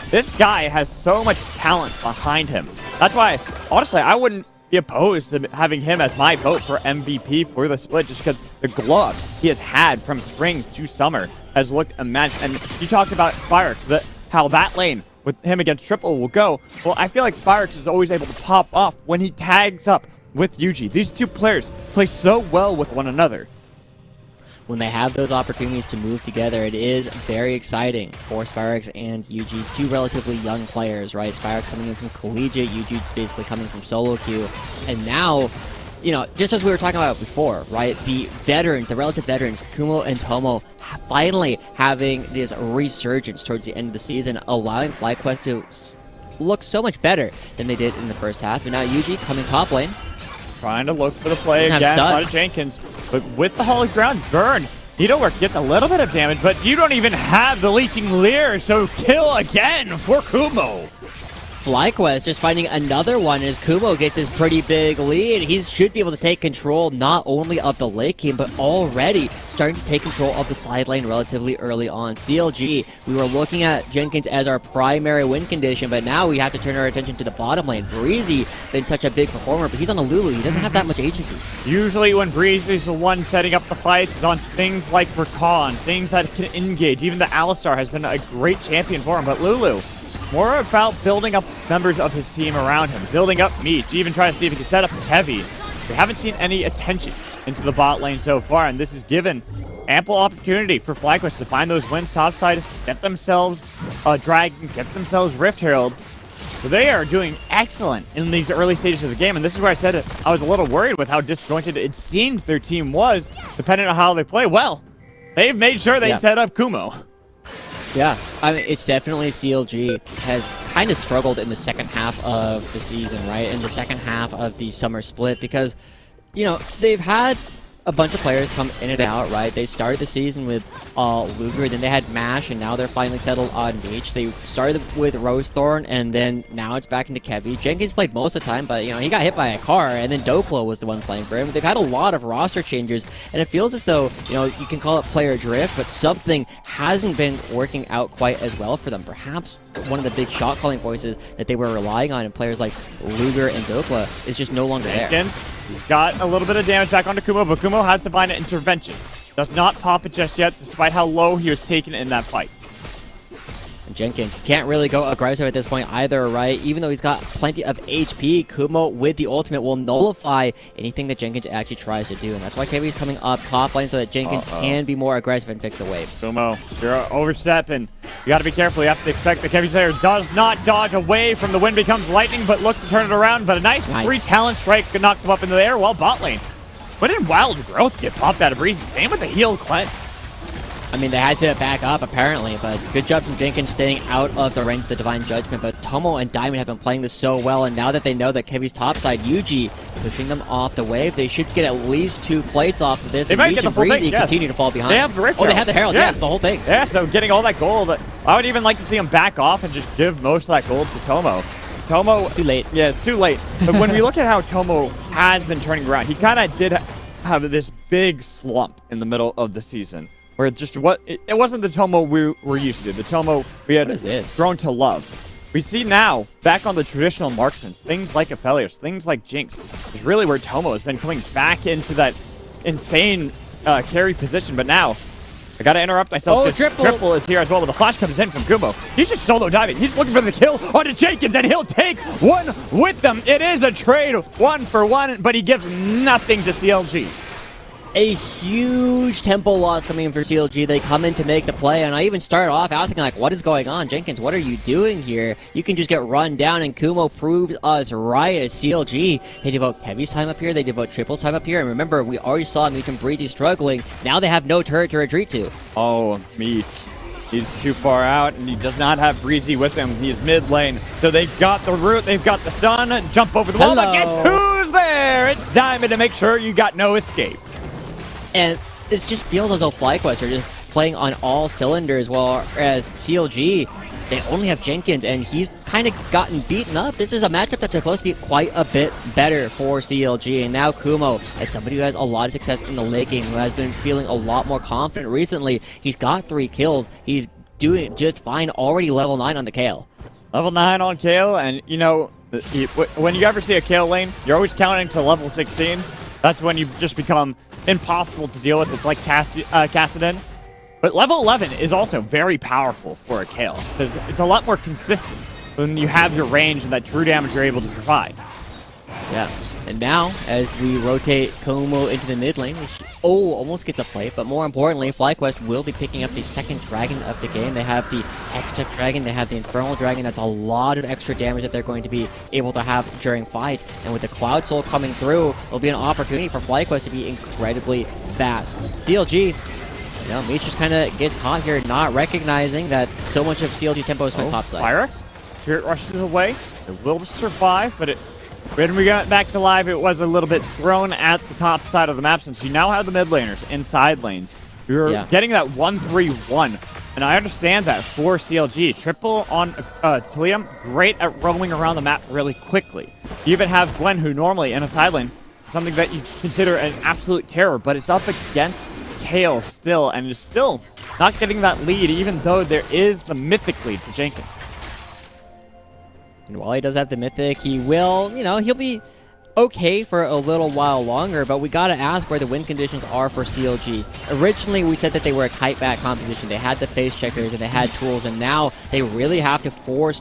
This guy has so much talent behind him. That's why, honestly, I wouldn't be opposed to having him as my vote for MVP for the split, just because the glow up he has had from spring to summer has looked immense. And you talked about Spyrex, how that lane with him against Triple will go. Well, I feel like Spyrex is always able to pop off when he tags up with Yuji. These two players play so well with one another. When they have those opportunities to move together, it is very exciting for Spyrex and Yuji, two relatively young players, right? Spyrex coming in from collegiate, Yuji basically coming from solo queue, and now, you know, just as we were talking about before, right? The veterans, the relative veterans, Kumo and Tomo, finally having this resurgence towards the end of the season, allowing FlyQuest to look so much better than they did in the first half. And now Yuji coming top lane. Trying to look for the play again out of Jenkins, but with the Holy Grounds burn, Needlework gets a little bit of damage, but you don't even have the Leeching Leer, so kill again for Kumo. FlyQuest just finding another one as Kumo gets his pretty big lead. He should be able to take control not only of the late game, but already starting to take control of the side lane relatively early on. CLG, we were looking at Jenkins as our primary win condition, but now we have to turn our attention to the bottom lane. Breezy been such a big performer, but he's on a Lulu. He doesn't have that much agency. Usually when Breezy's the one setting up the fights is on things like Rakan, things that can engage. Even the Alistar has been a great champion for him, but Lulu, more about building up members of his team around him, building up Meech, even trying to see if he can set up Heavy. We haven't seen any attention into the bot lane so far, and this has given ample opportunity for FlyQuest to find those wins topside, get themselves a Dragon, get themselves Rift Herald. So they are doing excellent in these early stages of the game, and this is where I said it. I was a little worried with how disjointed it seemed their team was, depending on how they play. Well, they've made sure they set up Kumo. Yeah, I mean, it's definitely CLG has kind of struggled in the second half of the season, right? In the second half of the summer split, because, you know, they've had a bunch of players come in and out, right? They started the season with Luger, then they had Mash, and now they're finally settled on Meech. They started with Rosethorn, and then now it's back into Kevy. Jenkins played most of the time, but, you know, he got hit by a car, and then Doklo was the one playing for him. They've had a lot of roster changes, and it feels as though, you know, you can call it player drift, but something hasn't been working out quite as well for them. Perhaps one of the big shot calling voices that they were relying on in players like Luger and Dokla is just no longer there. He's got a little bit of damage back onto Kumo, but Kumo has to find an intervention. Does not pop it just yet, despite how low he was taken in that fight. And Jenkins can't really go aggressive at this point either, right? Even though he's got plenty of HP, Kumo with the ultimate will nullify anything that Jenkins actually tries to do. And that's why Kevy's coming up top lane so that Jenkins can be more aggressive and fix the wave. Kumo, you're overstepping. You got to be careful. You have to expect that Kevy's there does not dodge away from the wind becomes lightning, but looks to turn it around. But a nice free talent strike could knock him up into the air while bot lane. When did Wild Growth get popped out of Breezy? Same with the heal cleanse. I mean, they had to back up, apparently, but good job from Jenkins staying out of the range of the Divine Judgment. But Tomo and Diamond have been playing this so well, and now that they know that Kevy's topside, Yuji pushing them off the wave, they should get at least 2 plates off of this. They and might Meech get the and full Breezy thing, continue to fall behind. They have the Rift Herald. They have the Herald, yeah, it's the whole thing. Yeah, so getting all that gold, I would even like to see him back off and just give most of that gold to Tomo. Tomo... Too late. Yeah, it's too late. But when we look at how Tomo has been turning around, he kind of did have this big slump in the middle of the season. Where it just it wasn't the Tomo we were used to. The Tomo we had grown to love. We see now, back on the traditional marksmen, things like Aphelios, things like Jinx, is really where Tomo has been coming back into that insane carry position. But now, I gotta interrupt myself. Oh, triple. Triple is here as well, but the flash comes in from Kumo. He's just solo diving. He's looking for the kill onto Jenkins, and he'll take one with them. It is a trade, 1-for-1, but he gives nothing to CLG. A huge tempo loss coming in for CLG. They come in to make the play, and I even started off asking, like, what is going on? Jenkins, what are you doing here? You can just get run down, and Kumo proved us right as CLG. They devote Kevy's time up here, they devote Triple's time up here, and remember, we already saw Meech and Breezy struggling. Now they have no turret to retreat to. Oh, Meech. He's too far out, and he does not have Breezy with him. He's mid lane. So they've got the root, they've got the stun, jump over the wall, but guess who's there? It's Diamond to make sure you got no escape. And it just feels as though FlyQuest are just playing on all cylinders, whereas CLG, they only have Jenkins, and he's kind of gotten beaten up. This is a matchup that's supposed to be quite a bit better for CLG, and now Kumo, as somebody who has a lot of success in the late game, who has been feeling a lot more confident recently, he's got 3 kills. He's doing just fine, already level 9 on the Kale. Level 9 on Kale, and you know, when you ever see a Kale lane, you're always counting to level 16. That's when you just become impossible to deal with. It's like Kassadin. But level 11 is also very powerful for a Kale, because it's a lot more consistent when you have your range and that true damage you're able to provide. Yeah. And now, as we rotate Kumo into the mid lane, which almost gets a plate, but more importantly, FlyQuest will be picking up the second dragon of the game. They have the Hextech Dragon, they have the Infernal Dragon. That's a lot of extra damage that they're going to be able to have during fights. And with the Cloud Soul coming through, it'll be an opportunity for FlyQuest to be incredibly fast. CLG, you know, Meech just kind of gets caught here, not recognizing that so much of CLG tempo is from topside. Pyrex, Spirit rushes away. It will survive, but when we got back to live, it was a little bit thrown at the top side of the map, since you now have the mid laners in side lanes. You're getting that 1-3-1, and I understand that for CLG. Triple on Tilium, great at roaming around the map really quickly. You even have Gwen, who normally in a side lane, something that you consider an absolute terror, but it's up against Kale still, and is still not getting that lead, even though there is the mythic lead for Jenkins. And while he does have the Mythic, he will, you know, he'll be okay for a little while longer, but we gotta ask where the win conditions are for CLG. Originally, we said that they were a kite back composition. They had the face checkers and they had tools, and now they really have to force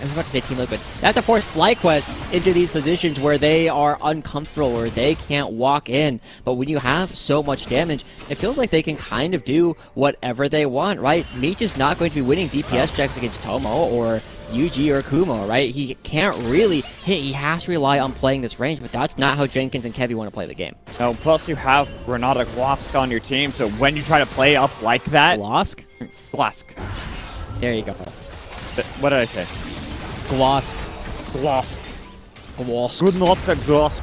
I was about to say Team Liquid. They have to force FlyQuest into these positions where they are uncomfortable, where they can't walk in. But when you have so much damage, it feels like they can kind of do whatever they want, right? Meech is not going to be winning DPS checks against Tomo or UG or Kumo, right? He can't really hit. He has to rely on playing this range, but that's not how Jenkins and Kevy want to play the game. No, plus you have Renata Glosk on your team, so when you try to play up like that... Glosk? Glosk. There you go. What did I say? Glosk. Glosk. Glosk. Good luck to Glosk.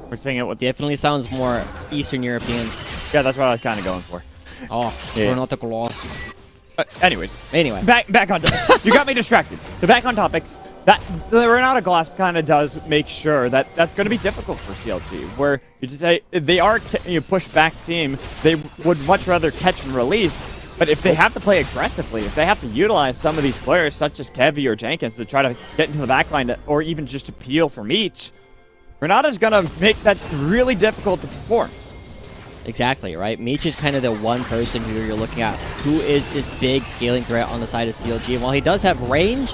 We're saying it with... Definitely sounds more Eastern European. Yeah, that's what I was kind of going for. Oh, Yeah. we're not the Glosk. Anyways. Anyway. Back on topic. You got me distracted. So back on topic. That the Renata Gloss kind of does make sure that that's going to be difficult for CLG, where you just say they are push back team. They would much rather catch and release. But if they have to play aggressively, if they have to utilize some of these players, such as Kevy or Jenkins, to try to get into the backline, or even just to peel from each, Renata's going to make that really difficult to perform. Exactly, right? Meech is kind of the one person who you're looking at who is this big scaling threat on the side of CLG. And while he does have range,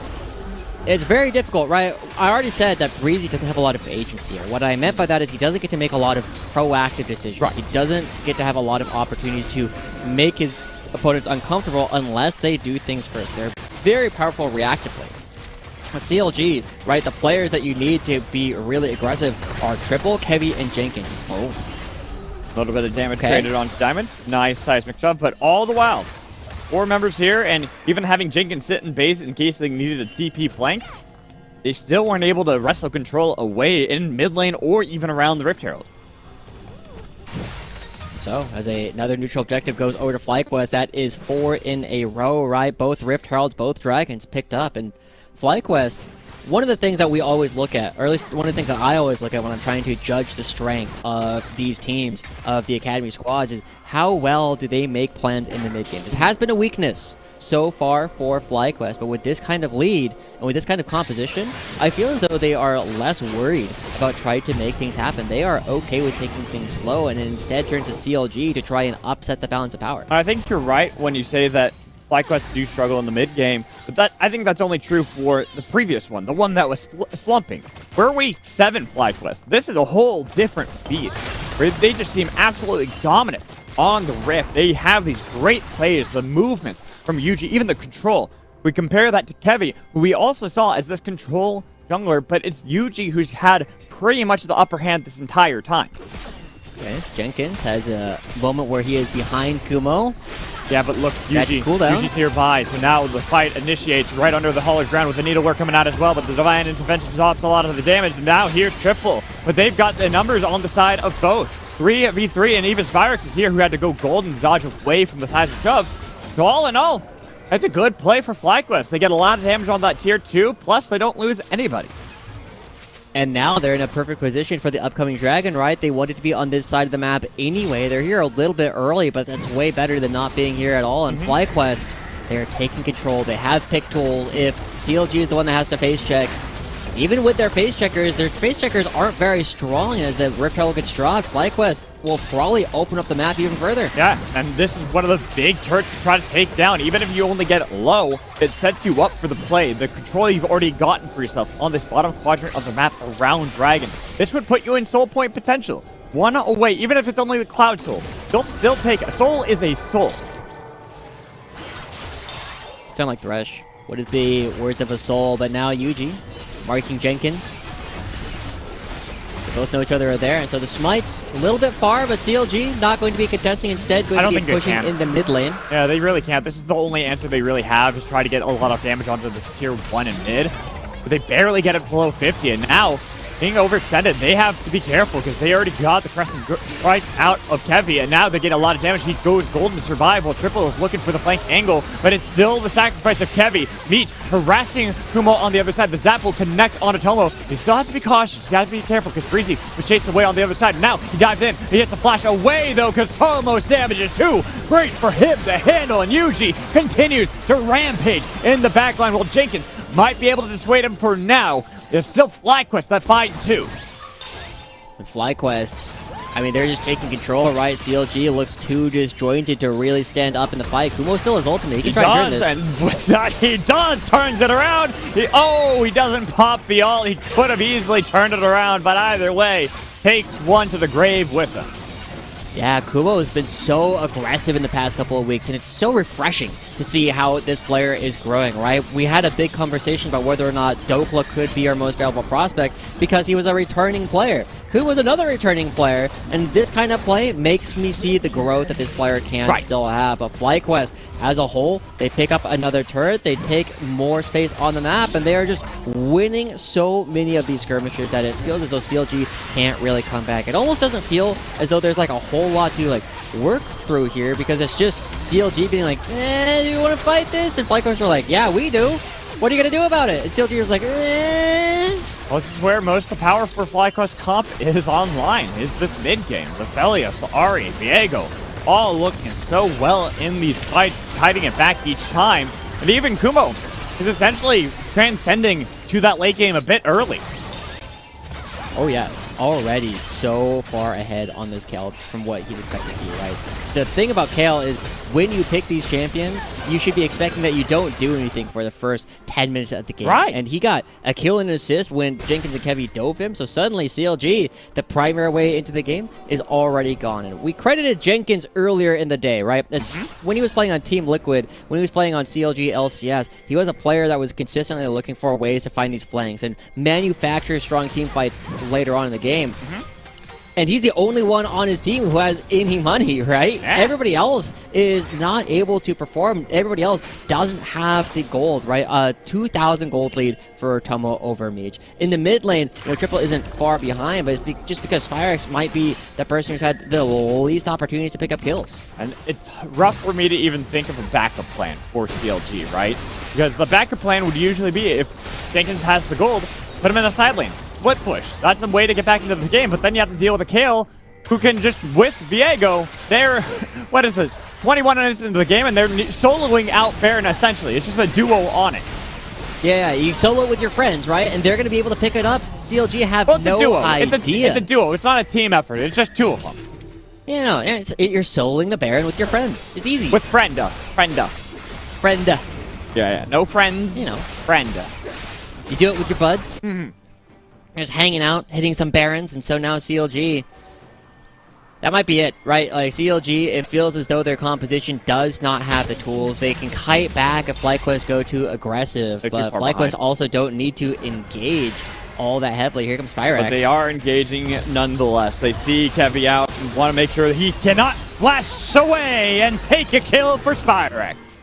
it's very difficult, right? I already said that Breezy doesn't have a lot of agency. What I meant by that is he doesn't get to make a lot of proactive decisions. Right. He doesn't get to have a lot of opportunities to make his opponents uncomfortable unless they do things first. They're very powerful reactively. With CLG, right, the players that you need to be really aggressive are Triple, Kevy, and Jenkins. Oh. A little bit of damage traded on Diamond. Nice seismic shove, but all the while, 4 members here, and even having Jenkins sit in base in case they needed a DP flank, they still weren't able to wrestle control away in mid lane or even around the Rift Herald. So, as another neutral objective goes over to FlyQuest, that is 4 in a row, right? Both Rift Heralds, both Dragons picked up, and FlyQuest, one of the things that we always look at, or at least one of the things that I always look at when I'm trying to judge the strength of these teams, of the Academy squads, is how well do they make plans in the mid-game. This has been a weakness so far for FlyQuest, but with this kind of lead, and with this kind of composition, I feel as though they are less worried about trying to make things happen. They are okay with taking things slow, and instead turns to CLG to try and upset the balance of power. I think you're right when you say that FlyQuest do struggle in the mid game, but I think that's only true for the previous one, the one that was slumping. We're week 7 FlyQuest. This is a whole different beast, where they just seem absolutely dominant on the Rift. They have these great plays, the movements from UG, even the control. We compare that to Kevy, who we also saw as this control jungler, but it's UG who's had pretty much the upper hand this entire time. Okay, Jenkins has a moment where he is behind Kumo. Yeah, but look, UG's nearby, so now the fight initiates right under the Hollow Ground with the Needlework coming out as well, but the Divine Intervention stops a lot of the damage, and now here's Triple. But they've got the numbers on the side of both. 3v3, and even Spyrex is here, who had to go gold and dodge away from the seismic shove. So all in all, that's a good play for FlyQuest. They get a lot of damage on that tier 2, plus they don't lose anybody. And now they're in a perfect position for the upcoming Dragon, right? They wanted to be on this side of the map anyway. They're here a little bit early, but that's way better than not being here at all. And FlyQuest, they're taking control. They have pick tools. If CLG is the one that has to face check, even with their face checkers aren't very strong. As the Rift Herald gets dropped, FlyQuest will probably open up the map even further. Yeah, and this is one of the big turrets to try to take down. Even if you only get it low, it sets you up for the play. The control you've already gotten for yourself on this bottom quadrant of the map around Dragon. This would put you in soul point potential. 1 away, even if it's only the Cloud Soul. You'll still take it. Soul is a soul. Sound like Thresh. What is the worth of a soul? But now UG marking Jenkins. They both know each other are there, and so the smite's a little bit far, but CLG not going to be contesting, instead going to be pushing in the mid lane. Yeah, they really can't. This is the only answer they really have, is try to get a lot of damage onto this tier 1 and mid. But they barely get it below 50, and now, being overextended, they have to be careful, because they already got the Crescent Strike out of Kevy, and now they get a lot of damage. He goes golden to survive, while Triple is looking for the flank angle, but it's still the sacrifice of Kevy. Meech harassing Kumo on the other side. The Zap will connect onto Tomo. He still has to be cautious. He has to be careful, because Breezy was chased away on the other side. Now he dives in. He gets a flash away, though, because Tomo's damage is too great for him to handle, and Yuji continues to rampage in the backline, while Jenkins might be able to dissuade him for now. There's still FlyQuest that fight too. with FlyQuest, I mean, they're just taking control, right? CLG looks too disjointed to really stand up in the fight. Kumo still has ultimate. He can try and turn this. And with that, he does, turns it around. He doesn't pop the ult. He could have easily turned it around, but either way, takes one to the grave with him. Yeah, Kumo has been so aggressive in the past couple of weeks, and it's so refreshing to see how this player is growing, right? We had a big conversation about whether or not Dokla could be our most valuable prospect because he was a returning player. Kumo was another returning player, and this kind of play makes me see the growth that this player can still have. But FlyQuest, as a whole, they pick up another turret, they take more space on the map, and they are just winning so many of these skirmishes that it feels as though CLG can't really come back. It almost doesn't feel as though there's like a whole lot to like work through here, because it's just CLG being like, do you want to fight this? And FlyQuest are like, yeah, we do. What are you going to do about it? And CLG is like, Well, this is where most of the power for FlyQuest comp is online, is this mid-game. The FLYA, Ari, Viego, all looking so well in these fights, hiding it back each time. And even Kumo is essentially transcending to that late game a bit early. oh yeah, already so far ahead on this Kale from what he's expecting to be, right? The thing about Kale is when you pick these champions, you should be expecting that you don't do anything for the first 10 minutes of the game. Right. And he got a kill and an assist when Jenkins and Kevy dove him, so suddenly CLG, the primary way into the game, is already gone. And we credited Jenkins earlier in the day, right? When he was playing on Team Liquid, when he was playing on CLG LCS, he was a player that was consistently looking for ways to find these flanks and manufacture strong team fights later on in the game. And he's the only one on his team who has any money, right? Yeah. Everybody else is not able to perform. Everybody else doesn't have the gold, right? 2,000 gold lead for Tomo over Meech. In the mid lane, Triple isn't far behind, but it's just because Spyrex might be the person who's had the least opportunities to pick up kills. And it's rough for me to even think of a backup plan for CLG, right? Because the backup plan would usually be if Jenkins has the gold, put him in the side lane. Split push. That's a way to get back into the game, but then you have to deal with a Kale who can just, with Viego, they're, what is this, 21 minutes into the game, and they're soloing out Baron, essentially. It's just a duo on it. Yeah, you solo with your friends, right? And they're going to be able to pick it up. CLG have Well, it's no a duo. idea. It's a duo. It's not a team effort. It's just two of them. You know, you're soloing the Baron with your friends. It's easy. With Frenda. Friend. Yeah. No friends. You know. Frenda. You do it with your bud. Mm-hmm. Just hanging out, hitting some Barons, and so now CLG. That might be it, right? Like, CLG, it feels as though their composition does not have the tools. They can kite back if FlyQuest go too aggressive, They're but too far FlyQuest behind. also don't need to engage all that heavily. Here comes Spyrex. But they are engaging nonetheless. They see Kevy out and want to make sure that he cannot flash away and take a kill for Spyrex.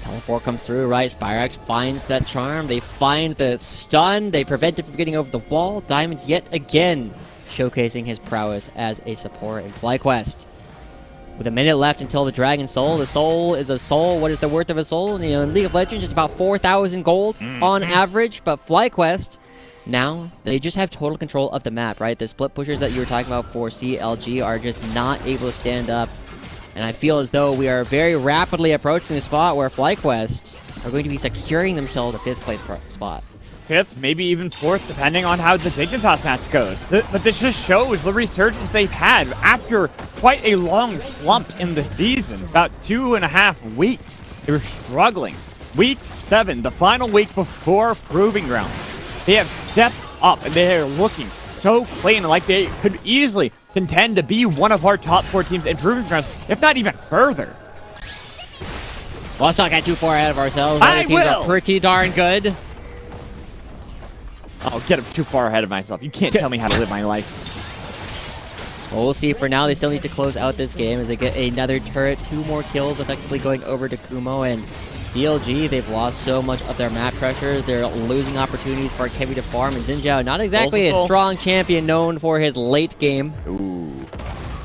Teleport comes through, right? Spyrex finds that charm. They find the stun. They prevent it from getting over the wall. Diamond yet again showcasing his prowess as a support in FlyQuest. With a minute left until the Dragon Soul. The soul is a soul. What is the worth of a soul? You know, in League of Legends, it's about 4,000 gold on average. But FlyQuest, now they just have total control of the map, right? The split pushers that you were talking about for CLG are just not able to stand up. And I feel as though we are very rapidly approaching the spot where FlyQuest are going to be securing themselves a 5th place spot. 5th, maybe even 4th, depending on how the Dignitas match goes. But this just shows the resurgence they've had after quite a long slump in the season. About 2.5 weeks. They were struggling. Week 7, the final week before Proving Ground. They have stepped up and they are looking so clean, like they could easily contend to be one of our top 4 teams in Proving Grounds, if not even further. Well, let's not get too far ahead of ourselves. I Other teams will! are pretty darn good. I'll get too far ahead of myself. You can't tell me how to live my life. Well, we'll see. For now, they still need to close out this game as they get another turret, 2 more kills, effectively going over to Kumo. And CLG, they've lost so much of their map pressure. They're losing opportunities for Kevy to farm. And Xin Zhao, not exactly a strong champion known for his late game. Ooh.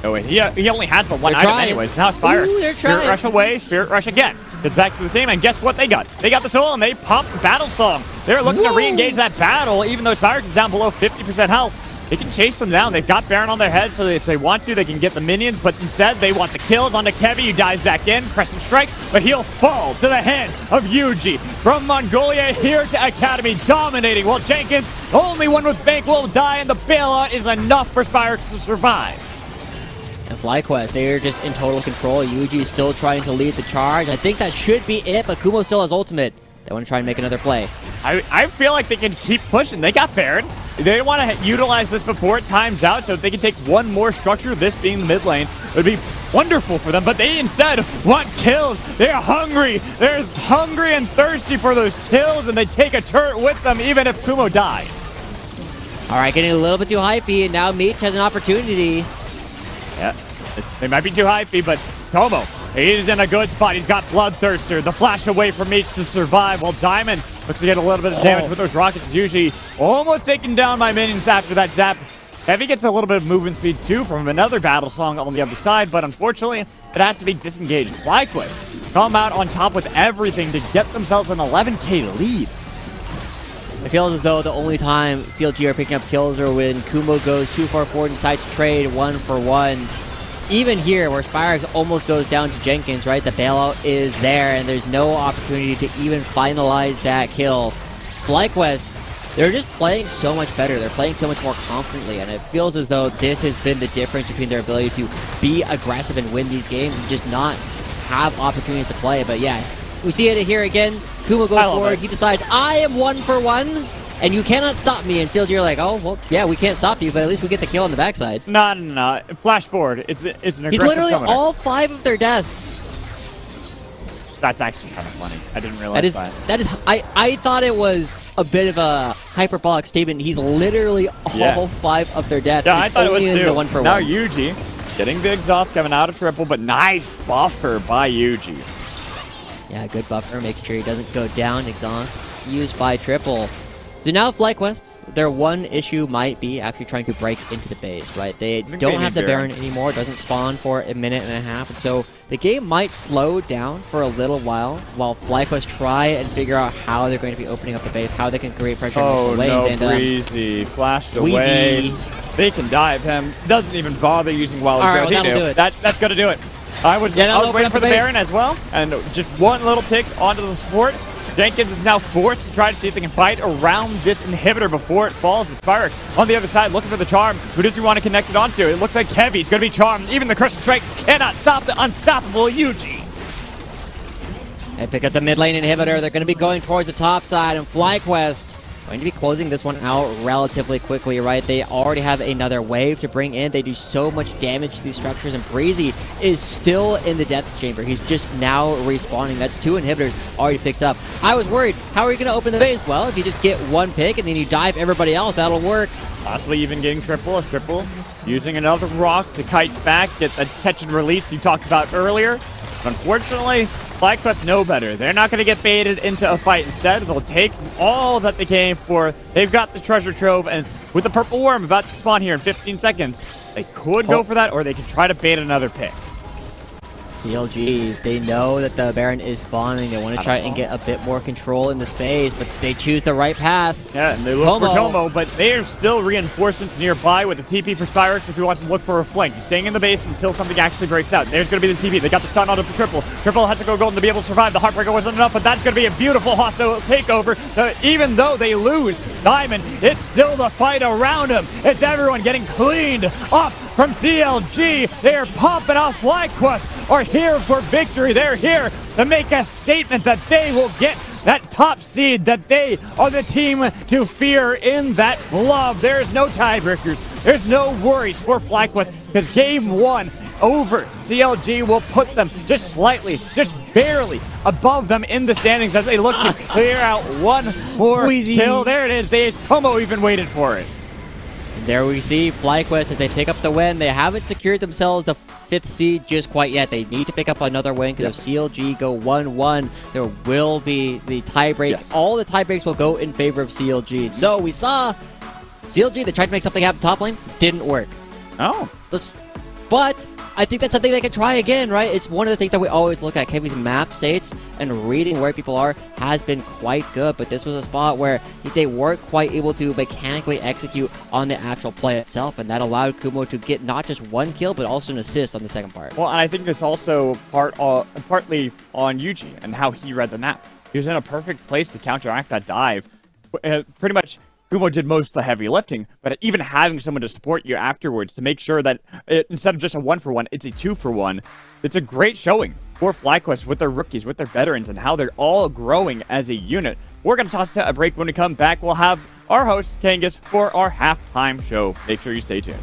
Oh, wait. He only has the one They're item trying. anyways. Now it's fire. Ooh, they're Spirit trying. Rush away. Spirit Rush again. Gets back to the team, and guess what they got? They got the soul, and they popped the battle song. They're looking to re-engage that battle, even though Spyrex is down below 50% health. they can chase them down. They've got Baron on their head, so if they want to, they can get the minions, but instead they want the kills onto Kevy, who dives back in, Crescent Strike, but he'll fall to the hands of Yuji. From Mongolia here to Academy, dominating, while Jenkins, only one with Bank, will die, and the bailout is enough for Spyrex to survive. And FlyQuest, they are just in total control. Yuji is still trying to lead the charge. I think that should be it, but Kumo still has ultimate. They want to try and make another play. I feel like they can keep pushing. They got Baron. They want to utilize this before it times out, so if they can take one more structure, this being the mid lane, it would be wonderful for them. But they instead want kills. They're hungry. They're hungry and thirsty for those kills, and they take a turret with them, even if Kumo died. All right, getting a little bit too hypey, and now Meech has an opportunity. Yeah, they might be too hypey, but Tomo, he's in a good spot. He's got Bloodthirster, the flash away from Meech to survive, while Diamond looks to get a little bit of damage with those rockets. Is usually almost taken down by minions after that zap. Heavy gets a little bit of movement speed too from another battle song on the other side, but unfortunately, it has to be disengaged. FlyQuest come out on top with everything to get themselves an 11k lead. It feels as though the only time CLG are picking up kills are when Kumo goes too far forward and decides to trade 1-for-1. Even here, where Spyrex almost goes down to Jenkins, right? The bailout is there, and there's no opportunity to even finalize that kill. FlyQuest, they're just playing so much better. They're playing so much more confidently, and it feels as though this has been the difference between their ability to be aggressive and win these games and just not have opportunities to play. But yeah, we see it here again. Kumo goes forward. He decides, I am 1-for-1, and you cannot stop me. And CLG are like, oh, well, yeah, we can't stop you, but at least we get the kill on the backside. No. Flash forward. It's an aggressive He's literally summoner. all 5 of their deaths. That's actually kind of funny. I didn't realize that. I thought it was a bit of a hyperbolic statement. He's literally all 5 of their deaths. Yeah, I thought it was in too. the 1-for-1s. Now Yuji getting the exhaust coming out of triple, but nice buffer by Yuji. Yeah, good buffer, making sure he doesn't go down. Exhaust used by triple. So now FlyQuest, their one issue might be actually trying to break into the base, right? They don't have the Baron anymore. It doesn't spawn for a minute and a half. And so the game might slow down for a little while FlyQuest try and figure out how they're going to be opening up the base, how they can create pressure on the lanes. Oh, no, Breezy. Flashed away. They can dive him. Doesn't even bother using Wild Growth. Well, that'll do it. That's going to do it. I was waiting for the Baron as well, and just one little pick onto the support. Jenkins is now forced to try to see if they can fight around this inhibitor before it falls. With Spyrex on the other side looking for the charm. Who does he want to connect it onto? It looks like Kevy's going to be charmed. Even the Crescent Strike cannot stop the unstoppable Yuji. They pick up the mid lane inhibitor. They're going to be going towards the top side, and FlyQuest going to be closing this one out relatively quickly, right? They already have another wave to bring in. They do so much damage to these structures, and Breezy is still in the death chamber. He's just now respawning. That's 2 inhibitors already picked up. I was worried, how are you going to open the base? Well, if you just get one pick and then you dive everybody else, that'll work. Possibly even getting triple, as triple using another rock to kite back, get the catch and release you talked about earlier. Unfortunately, FlyQuest know better. They're not going to get baited into a fight. Instead, they'll take all that they came for. They've got the treasure trove, and with the purple worm about to spawn here in 15 seconds, they could go for that, or they could try to bait another pick. CLG, they know that the Baron is spawning. They want to try and get a bit more control in the space, but they choose the right path. Yeah, and they look for Tomo, but they are still reinforcements nearby with the TP for Spyrex if he wants to look for a flank. He's staying in the base until something actually breaks out. There's going to be the TP. They got the stun onto Triple. Triple has to go golden to be able to survive. The Heartbreaker wasn't enough, but that's going to be a beautiful hostile takeover. Even though they lose Diamond, it's still the fight around him. It's everyone getting cleaned up from CLG. They are popping off. FlyQuest are here for victory. They're here to make a statement that they will get that top seed, that they are the team to fear in that glove. There's no tiebreakers. There's no worries for FlyQuest because game 1 over. CLG will put them just slightly, just barely above them in the standings as they look to clear out one more kill. There it is. Tomo even waited for it. And there we see FlyQuest as they pick up the win. They haven't secured themselves the 5th seed just quite yet. They need to pick up another win because if CLG go 1-1, there will be the tiebreak. Yes. All the tiebreaks will go in favor of CLG. So we saw CLG, they tried to make something happen top lane. Didn't work. Oh. But I think that's something they can try again, right? It's one of the things that we always look at. KV's map states and reading where people are has been quite good, but this was a spot where they weren't quite able to mechanically execute on the actual play itself, and that allowed Kumo to get not just one kill, but also an assist on the second part. Well, and I think it's also partly on Yuji and how he read the map. He was in a perfect place to counteract that dive. Pretty much, Kumo did most of the heavy lifting, but even having someone to support you afterwards to make sure that instead of just a 1-for-1, it's a 2-for-1. It's a great showing for FlyQuest with their rookies, with their veterans, and how they're all growing as a unit. We're going to toss a break. When we come back, we'll have our host, Kangas, for our halftime show. Make sure you stay tuned.